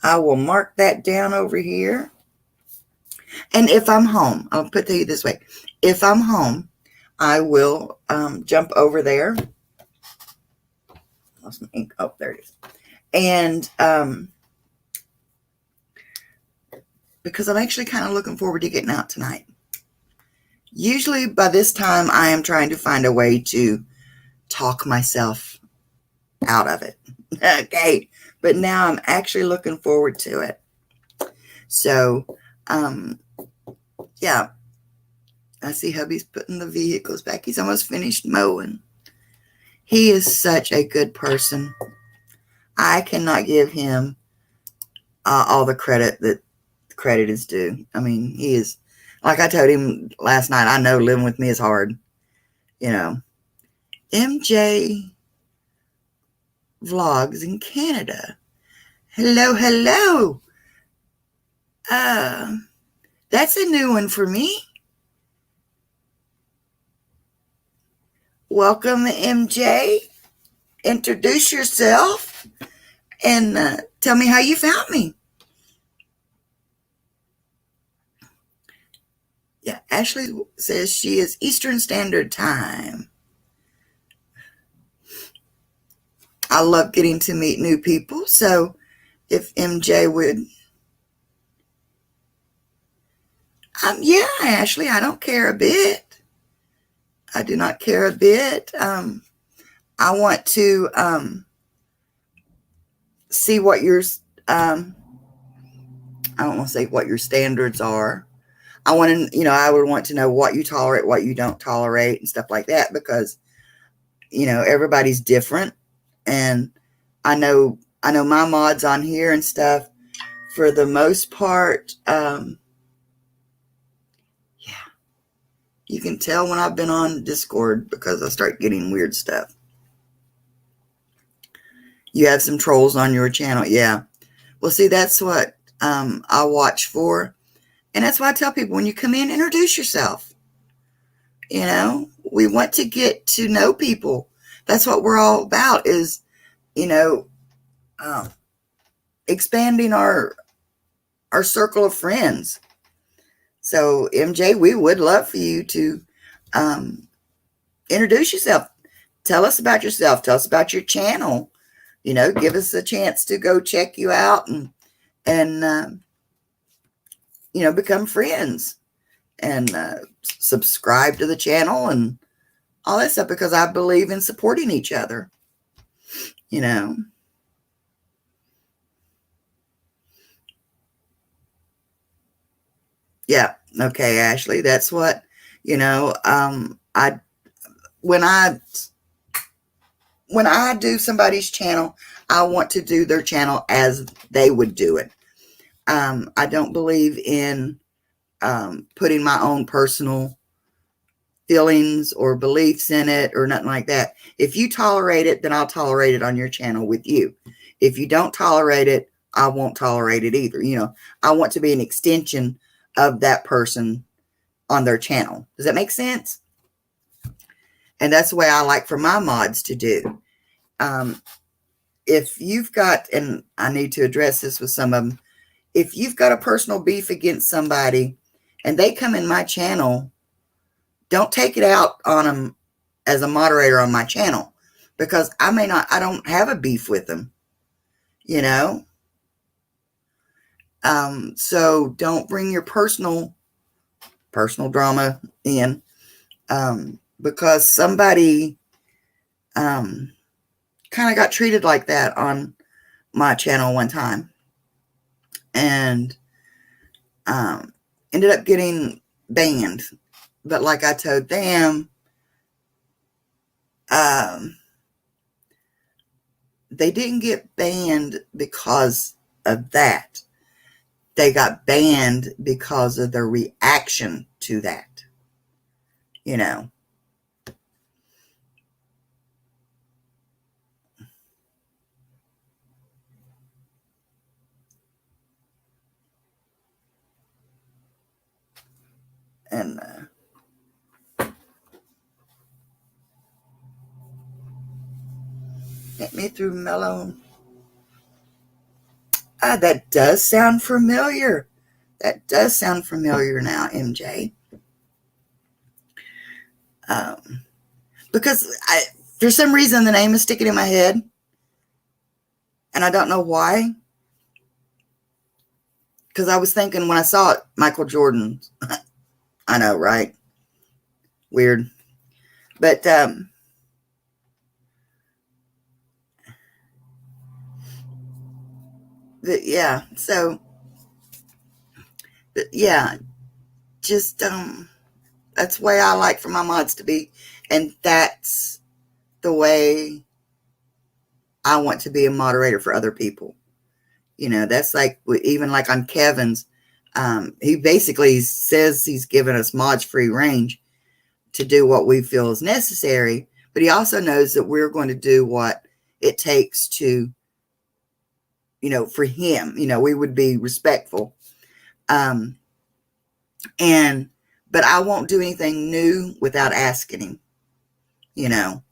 [SPEAKER 1] I will mark that down over here. And if I'm home, I'll put it to you this way. If I'm home, I will jump over there. Lost my ink. Oh, there it is. And because I'm actually kind of looking forward to getting out tonight. Usually by this time, I am trying to find a way to talk myself out of it. Okay. But now I'm actually looking forward to it. So, yeah. I see hubby's putting the vehicles back. He's almost finished mowing. He is such a good person. I cannot give him all the credit that credit is due. I mean, he is, like I told him last night, I know living with me is hard. MJ Vlogs in Canada. Hello, hello. That's a new one for me. Welcome, MJ. Introduce yourself and tell me how you found me. Yeah, Ashley says she is Eastern Standard Time. I love getting to meet new people. So if MJ would, yeah, Ashley, I don't care a bit. I do not care a bit. I want to see what your, I don't want to say what your standards are. I want to, I would want to know what you tolerate, what you don't tolerate and stuff like that, because, everybody's different. And I know my mods on here and stuff for the most part, yeah, you can tell when I've been on Discord because I start getting weird stuff. You have some trolls on your channel. Yeah. Well, see, that's what I watch for. And that's why I tell people, when you come in, introduce yourself. You know, we want to get to know people. That's what we're all about, is, you know, expanding our circle of friends. So, MJ, we would love for you to introduce yourself. Tell us about yourself. Tell us about your channel. You know, give us a chance to go check you out and you know, become friends and subscribe to the channel and all that stuff, because I believe in supporting each other, you know. Yeah. Okay, Ashley, that's what, you know, when I do somebody's channel, I want to do their channel as they would do it. I don't believe in putting my own personal feelings or beliefs in it or nothing like that. If you tolerate it, then I'll tolerate it on your channel with you. If you don't tolerate it, I won't tolerate it either. You know, I want to be an extension of that person on their channel. Does that make sense? And that's the way I like for my mods to do. If you've got, and I need to address this with some of them, if you've got a personal beef against somebody and they come in my channel, don't take it out on them as a moderator on my channel, because I don't have a beef with them, you know? So don't bring your personal drama in, because somebody, kind of got treated like that on my channel one time, and, ended up getting banned. But like I told them, they didn't get banned because of that. They got banned because of their reaction to that, you know. And get me through mellow. That does sound familiar. That does sound familiar now, MJ. Because for some reason, the name is sticking in my head, and I don't know why. Because I was thinking when I saw it, Michael Jordan. I know, right? Weird. But yeah, so yeah, just that's the way I like for my mods to be, and that's the way I want to be a moderator for other people. You know, that's like, even like on Kevin's, he basically says he's given us mods free range to do what we feel is necessary, but he also knows that we're going to do what it takes to, you know, for him. You know, we would be respectful. But I won't do anything new without asking him, you know.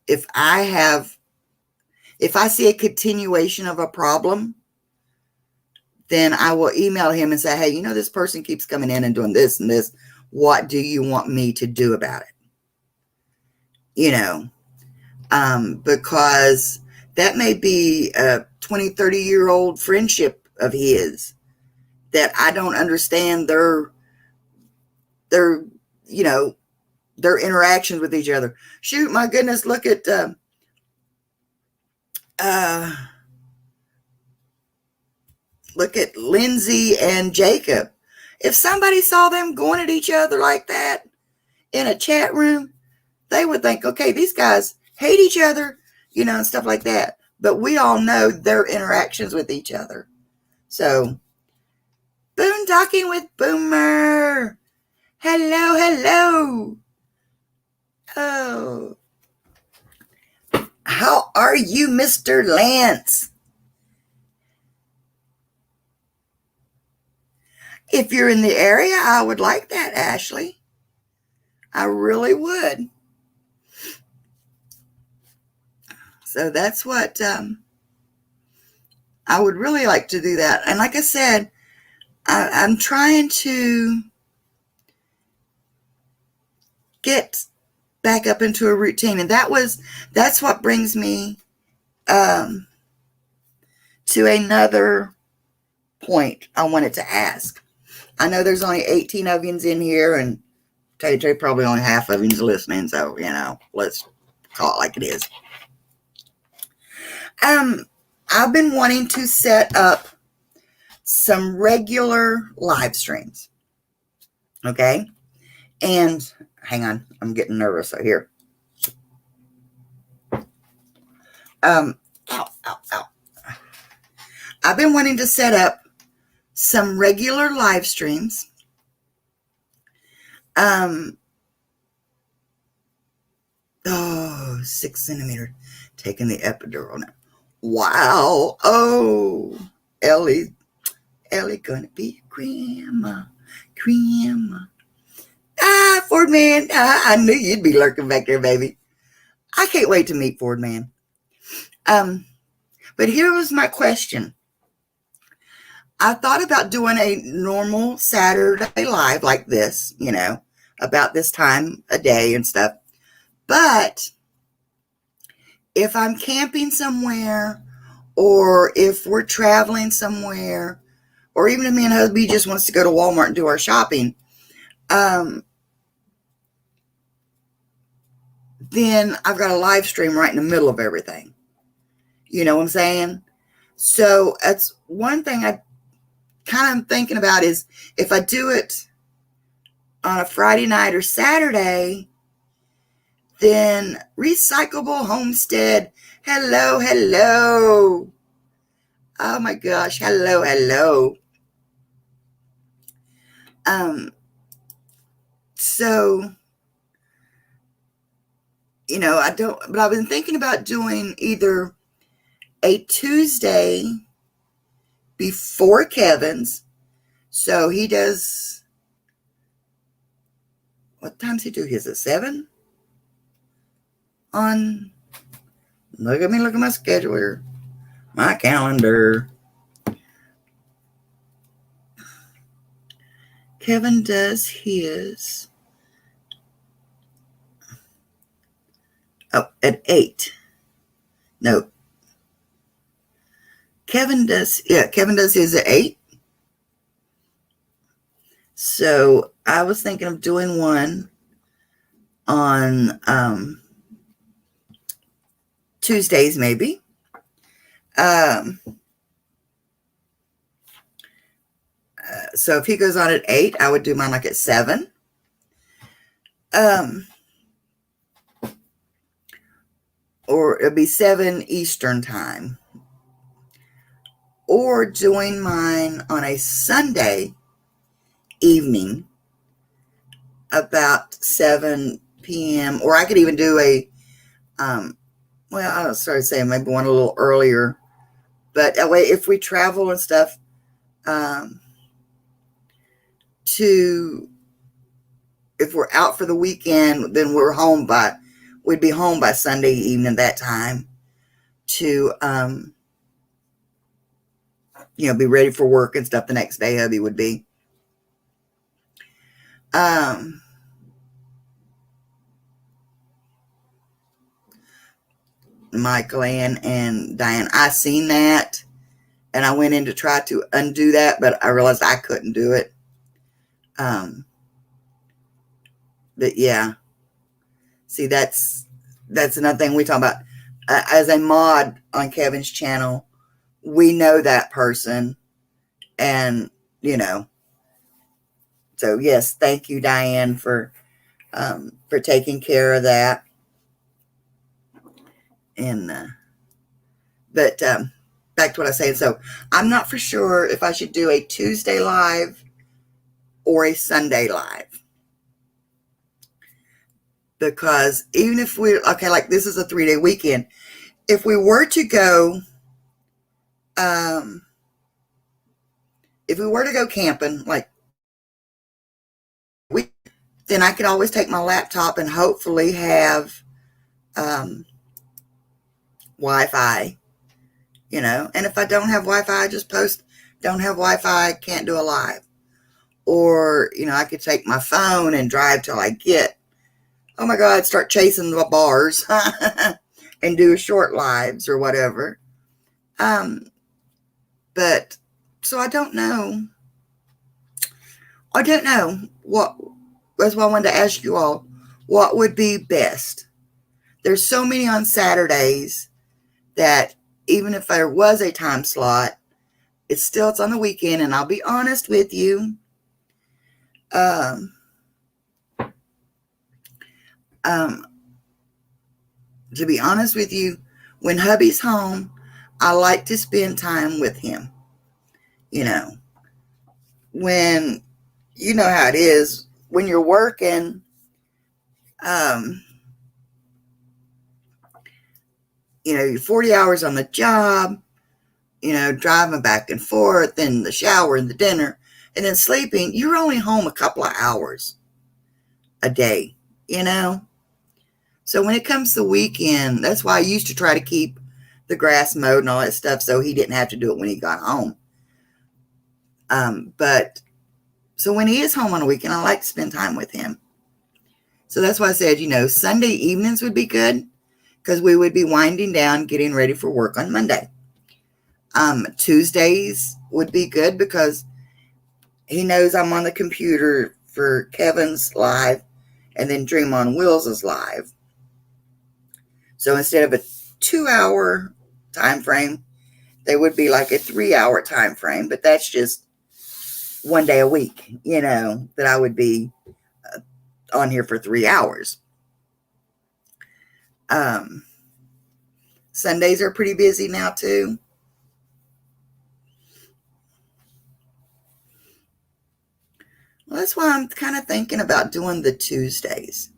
[SPEAKER 1] If I see a continuation of a problem, then I will email him and say, hey, you know, this person keeps coming in and doing this and this. What do you want me to do about it? You know, because that may be a 20, 30-year-old friendship of his that I don't understand their, you know, their interactions with each other. Shoot, my goodness, look at Lindsay and Jacob. If somebody saw them going at each other like that in a chat room, they would think, okay, these guys hate each other, you know, and stuff like that. But we all know their interactions with each other. So, boondocking with Boomer. Hello, hello. Oh, how are you, Mr. Lance? If you're in the area, I would like that, Ashley. I really would. So that's what I would really like to do that. And like I said, I'm trying to get back up into a routine, and that's what brings me um, to another point I wanted to ask. I know there's only 18 of yous in here, and tell you the truth, probably only half of yous listening. So let's call it like it is. I've been wanting to set up some regular live streams. Okay, and hang on, I'm getting nervous out here. Ow, ow, ow. I've been wanting to set up some regular live streams. 6 centimeter, taking the epidural now. Wow. Oh, Ellie gonna be grandma. Ford Man, I knew you'd be lurking back there, baby. I can't wait to meet Ford Man. But here was my question. I thought about doing a normal Saturday live like this, about this time of day and stuff. But if I'm camping somewhere, or if we're traveling somewhere, or even if me and hubby just wants to go to Walmart and do our shopping, then I've got a live stream right in the middle of everything. You know what I'm saying? So that's one thing I kind of thinking about, is if I do it on a Friday night or Saturday, then Recyclable Homestead, hello. Oh my gosh, hello. So, but I've been thinking about doing either a Tuesday before Kevin's. So he does, what times he do his at 7? Look at my schedule here, my calendar. Kevin does his at 8. No. Kevin does his at 8. So I was thinking of doing one on Tuesdays, maybe. So if he goes on at 8, I would do mine like at 7. Or it'll be 7 Eastern time. Or doing mine on a Sunday evening about 7 p.m. Or I could even do I started saying maybe one a little earlier. But that way, if we travel and stuff, if we're out for the weekend, then we'd be home by Sunday evening that time to, be ready for work and stuff the next day. Hubby would be. Michael and Diane, I seen that, and I went in to try to undo that, but I realized I couldn't do it. But yeah, see, that's another thing we talk about. As a mod on Kevin's channel, we know that person, and so yes, thank you, Diane, for taking care of that. And but back to what I was saying. So I'm not for sure if I should do a Tuesday live or a Sunday live. Because even if okay, like this is a 3-day weekend. If we were to go, um, if we were to go camping, like then I could always take my laptop and hopefully have Wi-Fi, And if I don't have Wi-Fi, I just post, don't have Wi-Fi, can't do a live. Or, I could take my phone and drive till I get, oh my God, start chasing the bars and do short lives or whatever. But, so I don't know. I don't know what, that's why I wanted to ask you all, what would be best? There's so many on Saturdays that even if there was a time slot, it's on the weekend, and I'll be honest with you. Um, to be honest with you, when hubby's home, I like to spend time with him. When, you know how it is, when you're working, you're 40 hours on the job, driving back and forth, and the shower and the dinner, and then sleeping, you're only home a couple of hours a day, So when it comes to the weekend, that's why I used to try to keep the grass mowed and all that stuff so he didn't have to do it when he got home. But so when he is home on a weekend, I like to spend time with him. So that's why I said, Sunday evenings would be good because we would be winding down, getting ready for work on Monday. Tuesdays would be good because he knows I'm on the computer for Kevin's live and then Dream on Wheels is live. So instead of a 2-hour time frame, they would be like a 3-hour time frame, but that's just one day a week, that I would be on here for 3 hours. Sundays are pretty busy now too. Well, that's why I'm kind of thinking about doing the Tuesdays.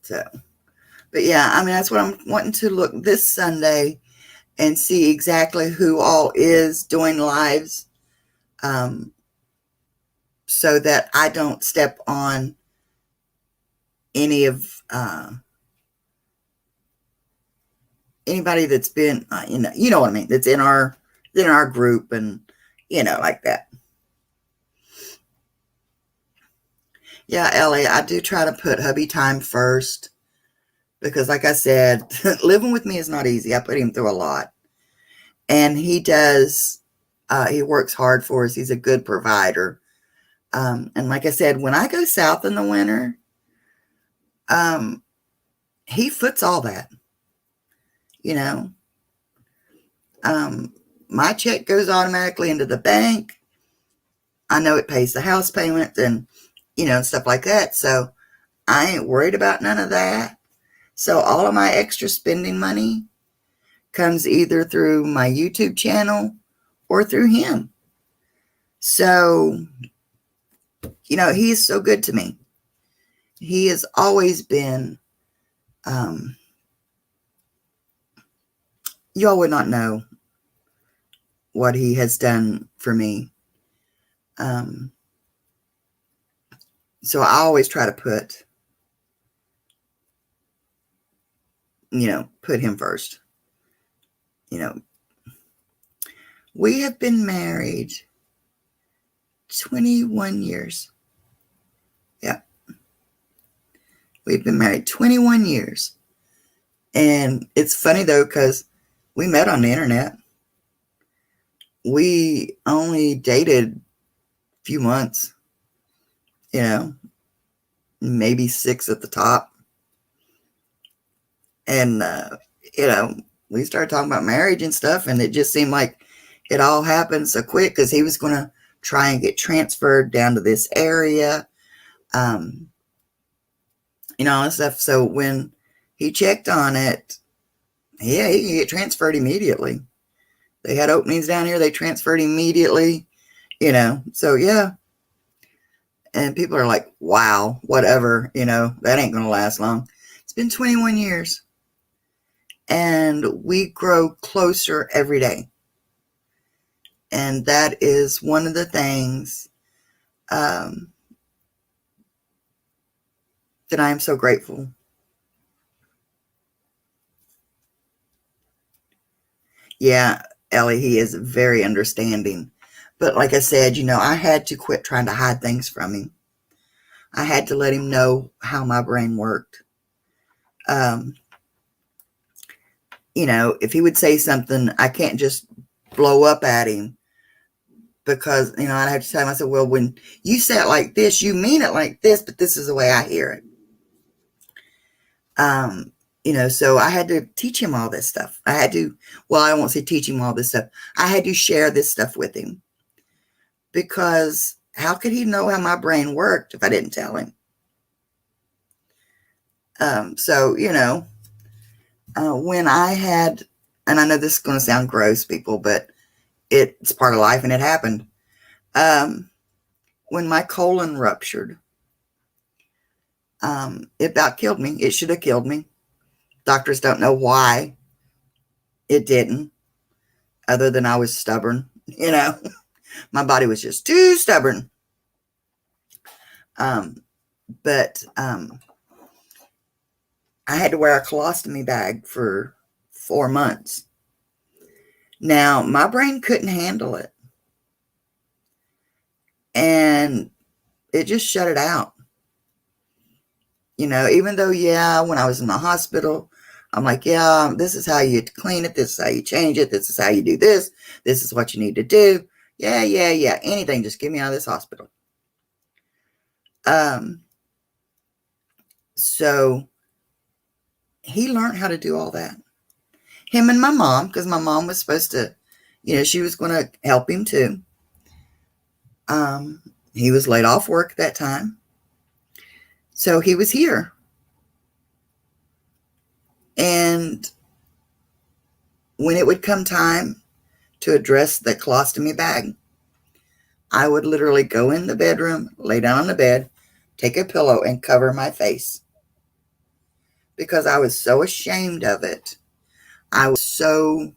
[SPEAKER 1] So, but yeah, I mean, that's what I'm wanting to look this Sunday and see exactly who all is doing lives, so that I don't step on any of anybody that's been, you know what I mean, that's in our group and, like that. Yeah, Ellie, I do try to put hubby time first because, like I said, living with me is not easy. I put him through a lot. And he does, he works hard for us. He's a good provider. And like I said, when I go south in the winter, he foots all that, my check goes automatically into the bank. I know it pays the house payment and, stuff like that. So I ain't worried about none of that. So all of my extra spending money comes either through my YouTube channel or through him. So, he is so good to me. He has always been, y'all would not know what he has done for me. So I always try to put him first. We have been married 21 years. Yeah. We've been married 21 years. And it's funny though, because we met on the internet. We only dated a few months, maybe 6 at the top. And, we started talking about marriage and stuff, and it just seemed like it all happened so quick because he was going to try and get transferred down to this area, um, all that stuff. So when he checked on it, yeah, he could get transferred immediately. They had openings down here. They transferred immediately, So, yeah. And people are like, wow, whatever, that ain't going to last long. It's been 21 years. And we grow closer every day. And that is one of the things that I am so grateful. Yeah, Ellie, he is very understanding. But like I said, I had to quit trying to hide things from him. I had to let him know how my brain worked. If he would say something, I can't just blow up at him because, I'd have to tell him, I said, well, when you say it like this, you mean it like this, but this is the way I hear it. So I had to teach him all this stuff. I won't say teach him all this stuff. I had to share this stuff with him because how could he know how my brain worked if I didn't tell him? When I had, and I know this is going to sound gross, people, but it's part of life and it happened. When my colon ruptured, it about killed me. It should have killed me. Doctors don't know why it didn't, other than I was stubborn. My body was just too stubborn. But I had to wear a colostomy bag for 4 months. Now, my brain couldn't handle it. And it just shut it out. Even though, when I was in the hospital, I'm like, yeah, this is how you clean it. This is how you change it. This is how you do this. This is what you need to do. Yeah. Anything. Just get me out of this hospital. So he learned how to do all that. Him and my mom, because my mom was supposed to, she was going to help him too. He was laid off work at that time. So he was here. And when it would come time to address the colostomy bag, I would literally go in the bedroom, lay down on the bed, take a pillow, and cover my face. Because I was so ashamed of it. I was so,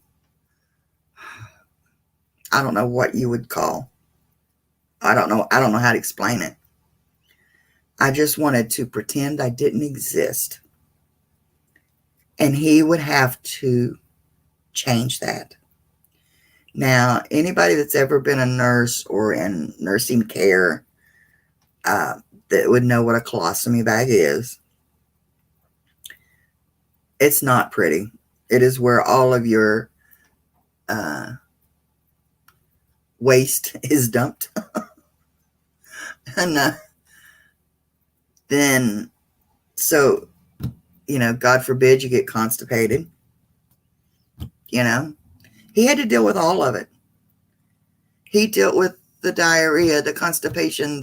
[SPEAKER 1] I don't know what you would call. I don't know how to explain it. I just wanted to pretend I didn't exist. And he would have to change that. Now, anybody that's ever been a nurse or in nursing care that would know what a colostomy bag is. It's not pretty. It is where all of your waste is dumped. And then, so, God forbid you get constipated. He had to deal with all of it. He dealt with the diarrhea, the constipation,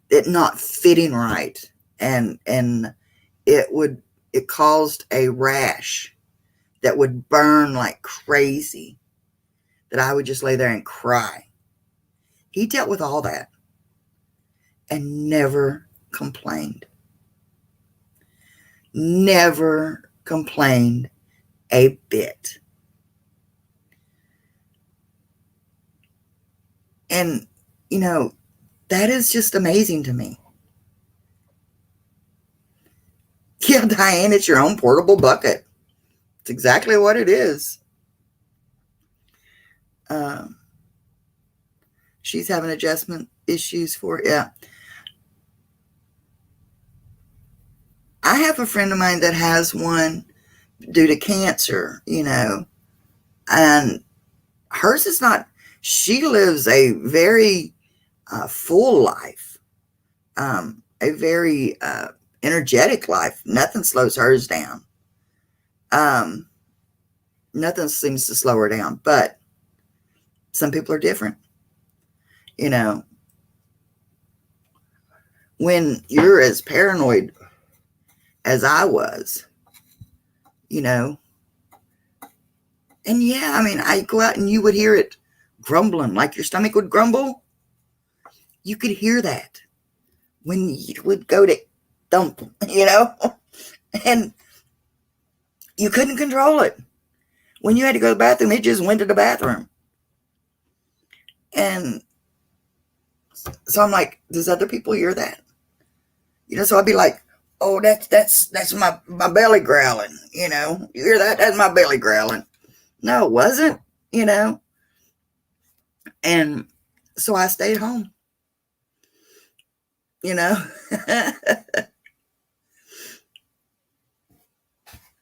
[SPEAKER 1] it not fitting right. And it caused a rash that would burn like crazy, that I would just lay there and cry. He dealt with all that and never complained. Never complained a bit. And, that is just amazing to me. Yeah, Diane, it's your own portable bucket. It's exactly what it is. She's having adjustment issues for it. Yeah. I have a friend of mine that has one due to cancer, and hers is not, she lives a very full life, a very energetic life. Nothing slows hers down. Nothing seems to slow her down. But Some people are different. You know, when you're as paranoid as I was, you know, and yeah, I mean, I go out and you would hear it grumbling, like your stomach would grumble. You could hear that when you would go to dump, and you couldn't control it. When you had to go to the bathroom, it just went to the bathroom. And so I'm like, does other people hear that? So I'd be like, oh, that's my belly growling. You hear that? That's my belly growling. No, it wasn't. And so I stayed home.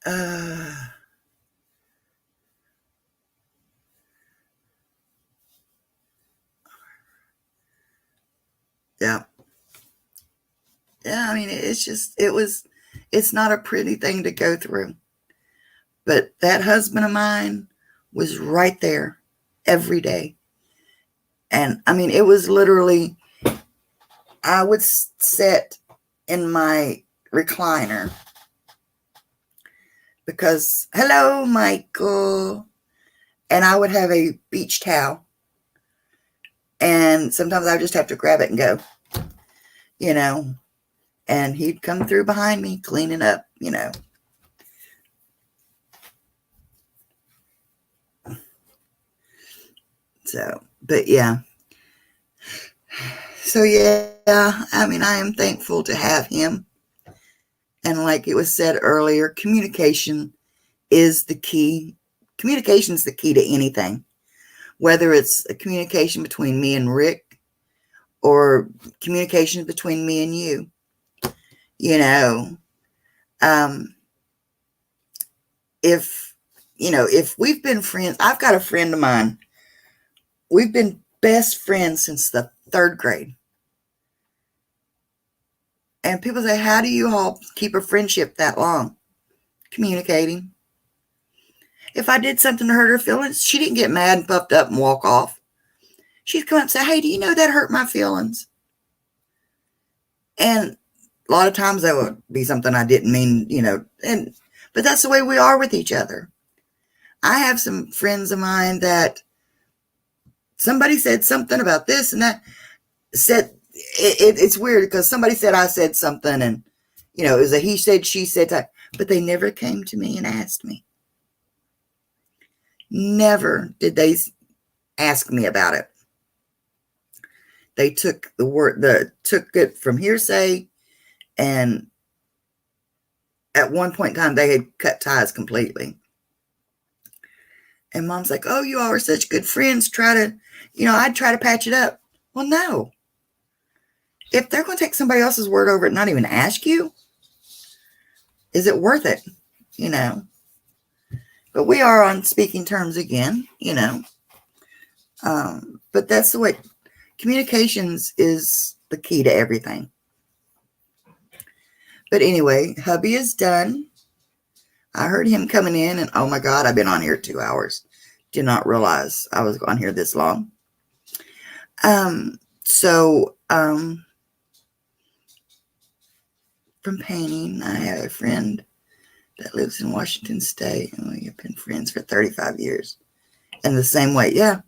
[SPEAKER 1] uh, yeah. Yeah, I mean, it's not a pretty thing to go through. But that husband of mine was right there every day. And I mean, it was literally, I would sit in my recliner because, hello, Michael. And I would have a beach towel. And sometimes I would just have to grab it and go, and he'd come through behind me cleaning up, So, but yeah. So yeah, I mean, I am thankful to have him. And like it was said earlier, communication is the key. Communication is the key to anything, whether it's a communication between me and Rick or communication between me and you. If we've been friends, I've got a friend of mine. We've been best friends since the 3rd grade. And people say, how do you all keep a friendship that long? Communicating. If I did something to hurt her feelings, she didn't get mad and puffed up and walk off. She'd come up and say, hey, do you know that hurt my feelings? And a lot of times that would be something I didn't mean, but that's the way we are with each other. I have some friends of mine that somebody said something about this and that. It's weird because somebody said I said something and, it was a he said, she said type, but they never came to me and asked me. Never did they ask me about it. They took took it from hearsay, and at one point in time they had cut ties completely. And Mom's like, oh, you all are such good friends. I'd try to patch it up. Well, no. If they're going to take somebody else's word over it and not even ask you, is it worth it? But we are on speaking terms again, but that's the way. Communications is the key to everything. But anyway, hubby is done. I heard him coming in and oh my God, I've been on here 2 hours. Did not realize I was on here this long. From painting, I have a friend that lives in Washington State, and we have been friends for 35 years. And the same way, yeah.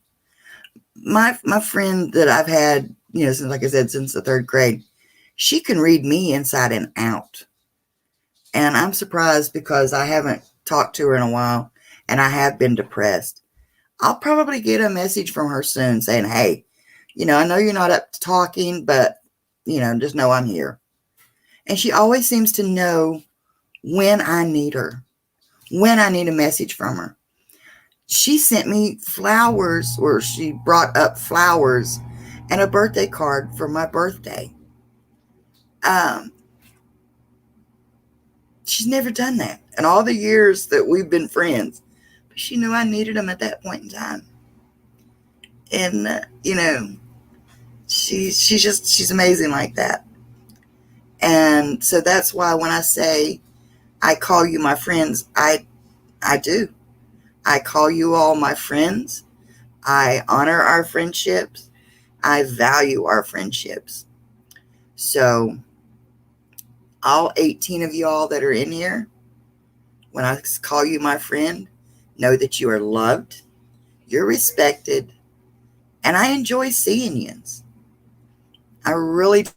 [SPEAKER 1] My friend that I've had, since, like I said, since the 3rd grade, she can read me inside and out. And I'm surprised because I haven't talked to her in a while, and I have been depressed. I'll probably get a message from her soon saying, hey, I know you're not up to talking, but, just know I'm here. And she always seems to know when I need her, when I need a message from her. She sent me flowers, or she brought up flowers and a birthday card for my birthday. She's never done that in all the years that we've been friends. But she knew I needed them at that point in time. And, she's amazing like that. And so that's why when I say I call you my friends, I do. I call you all my friends I honor our friendships. I value our friendships. So, all 18 of y'all that are in here, when I call you my friend, know that you are loved, you're respected, and I enjoy seeing you. I really,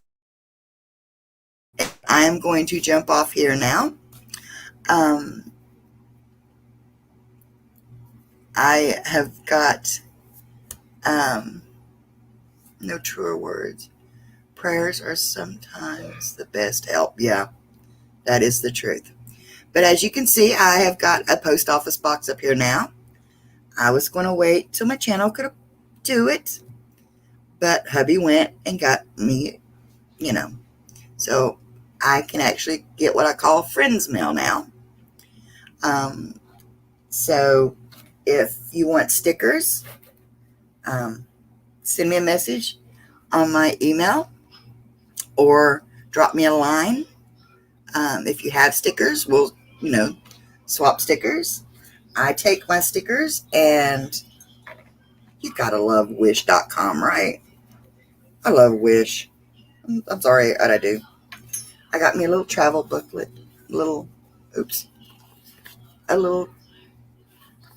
[SPEAKER 1] I am going to jump off here now. Um, I have got no truer words. Prayers are sometimes the best help. Yeah, that is the truth. But as you can see, I have got a post office box up here now. I was going to wait till my channel could do it, but hubby went and got me, so I can actually get what I call friends mail now. So if you want stickers, send me a message on my email or drop me a line. If you have stickers, we'll, swap stickers. I take my stickers, and you gotta love wish.com, right? I love Wish. I'm sorry, what I do. I got me a little travel booklet, a little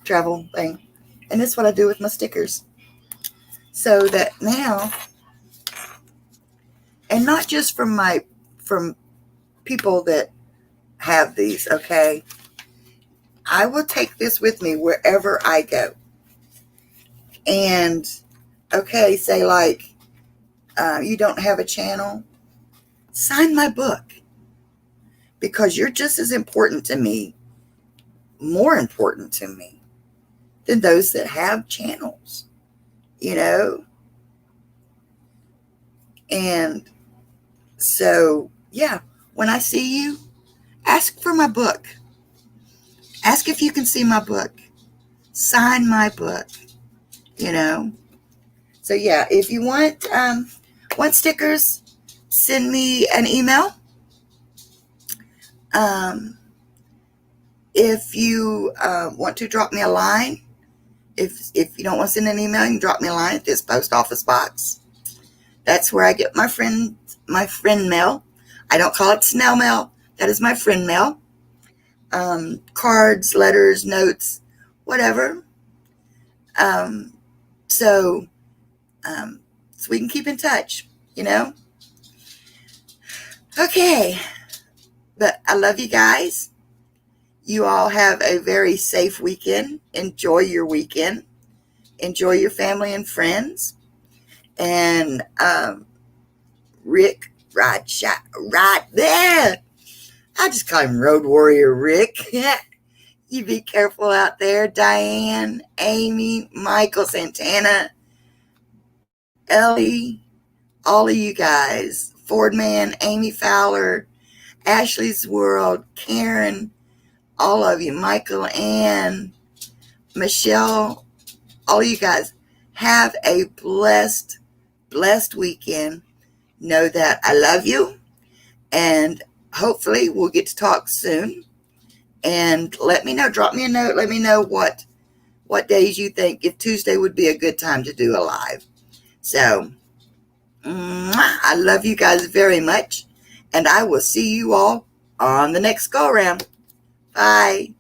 [SPEAKER 1] travel thing. And this is what I do with my stickers. So that now, and not just from people that have these, okay? I will take this with me wherever I go. And, okay, say like, you don't have a channel, sign my book. Because you're just as important to me, more important to me, than those that have channels, And so, yeah, when I see you, ask for my book. Ask if you can see my book. Sign my book, So, yeah, if you want stickers, send me an email. If you want to drop me a line, if you don't want to send an email, you can drop me a line at this post office box. That's where I get my friend mail. I don't call it snail mail. That is my friend mail. Cards, letters, notes, whatever. So we can keep in touch, Okay. But I love you guys. You all have a very safe weekend. Enjoy your weekend. Enjoy your family and friends. And Rick, right there. I just call him Road Warrior Rick. You be careful out there. Diane, Amy, Michael, Santana, Ellie, all of you guys. Fordman, Amy Fowler, Ashley's World, Karen, all of you. Michael, Ann, Michelle, all of you guys. Have a blessed weekend. Know that I love you. And hopefully we'll get to talk soon. And let me know, drop me a note, let me know what days you think, if Tuesday would be a good time to do a live. So, I love you guys very much, and I will see you all on the next go around. Bye.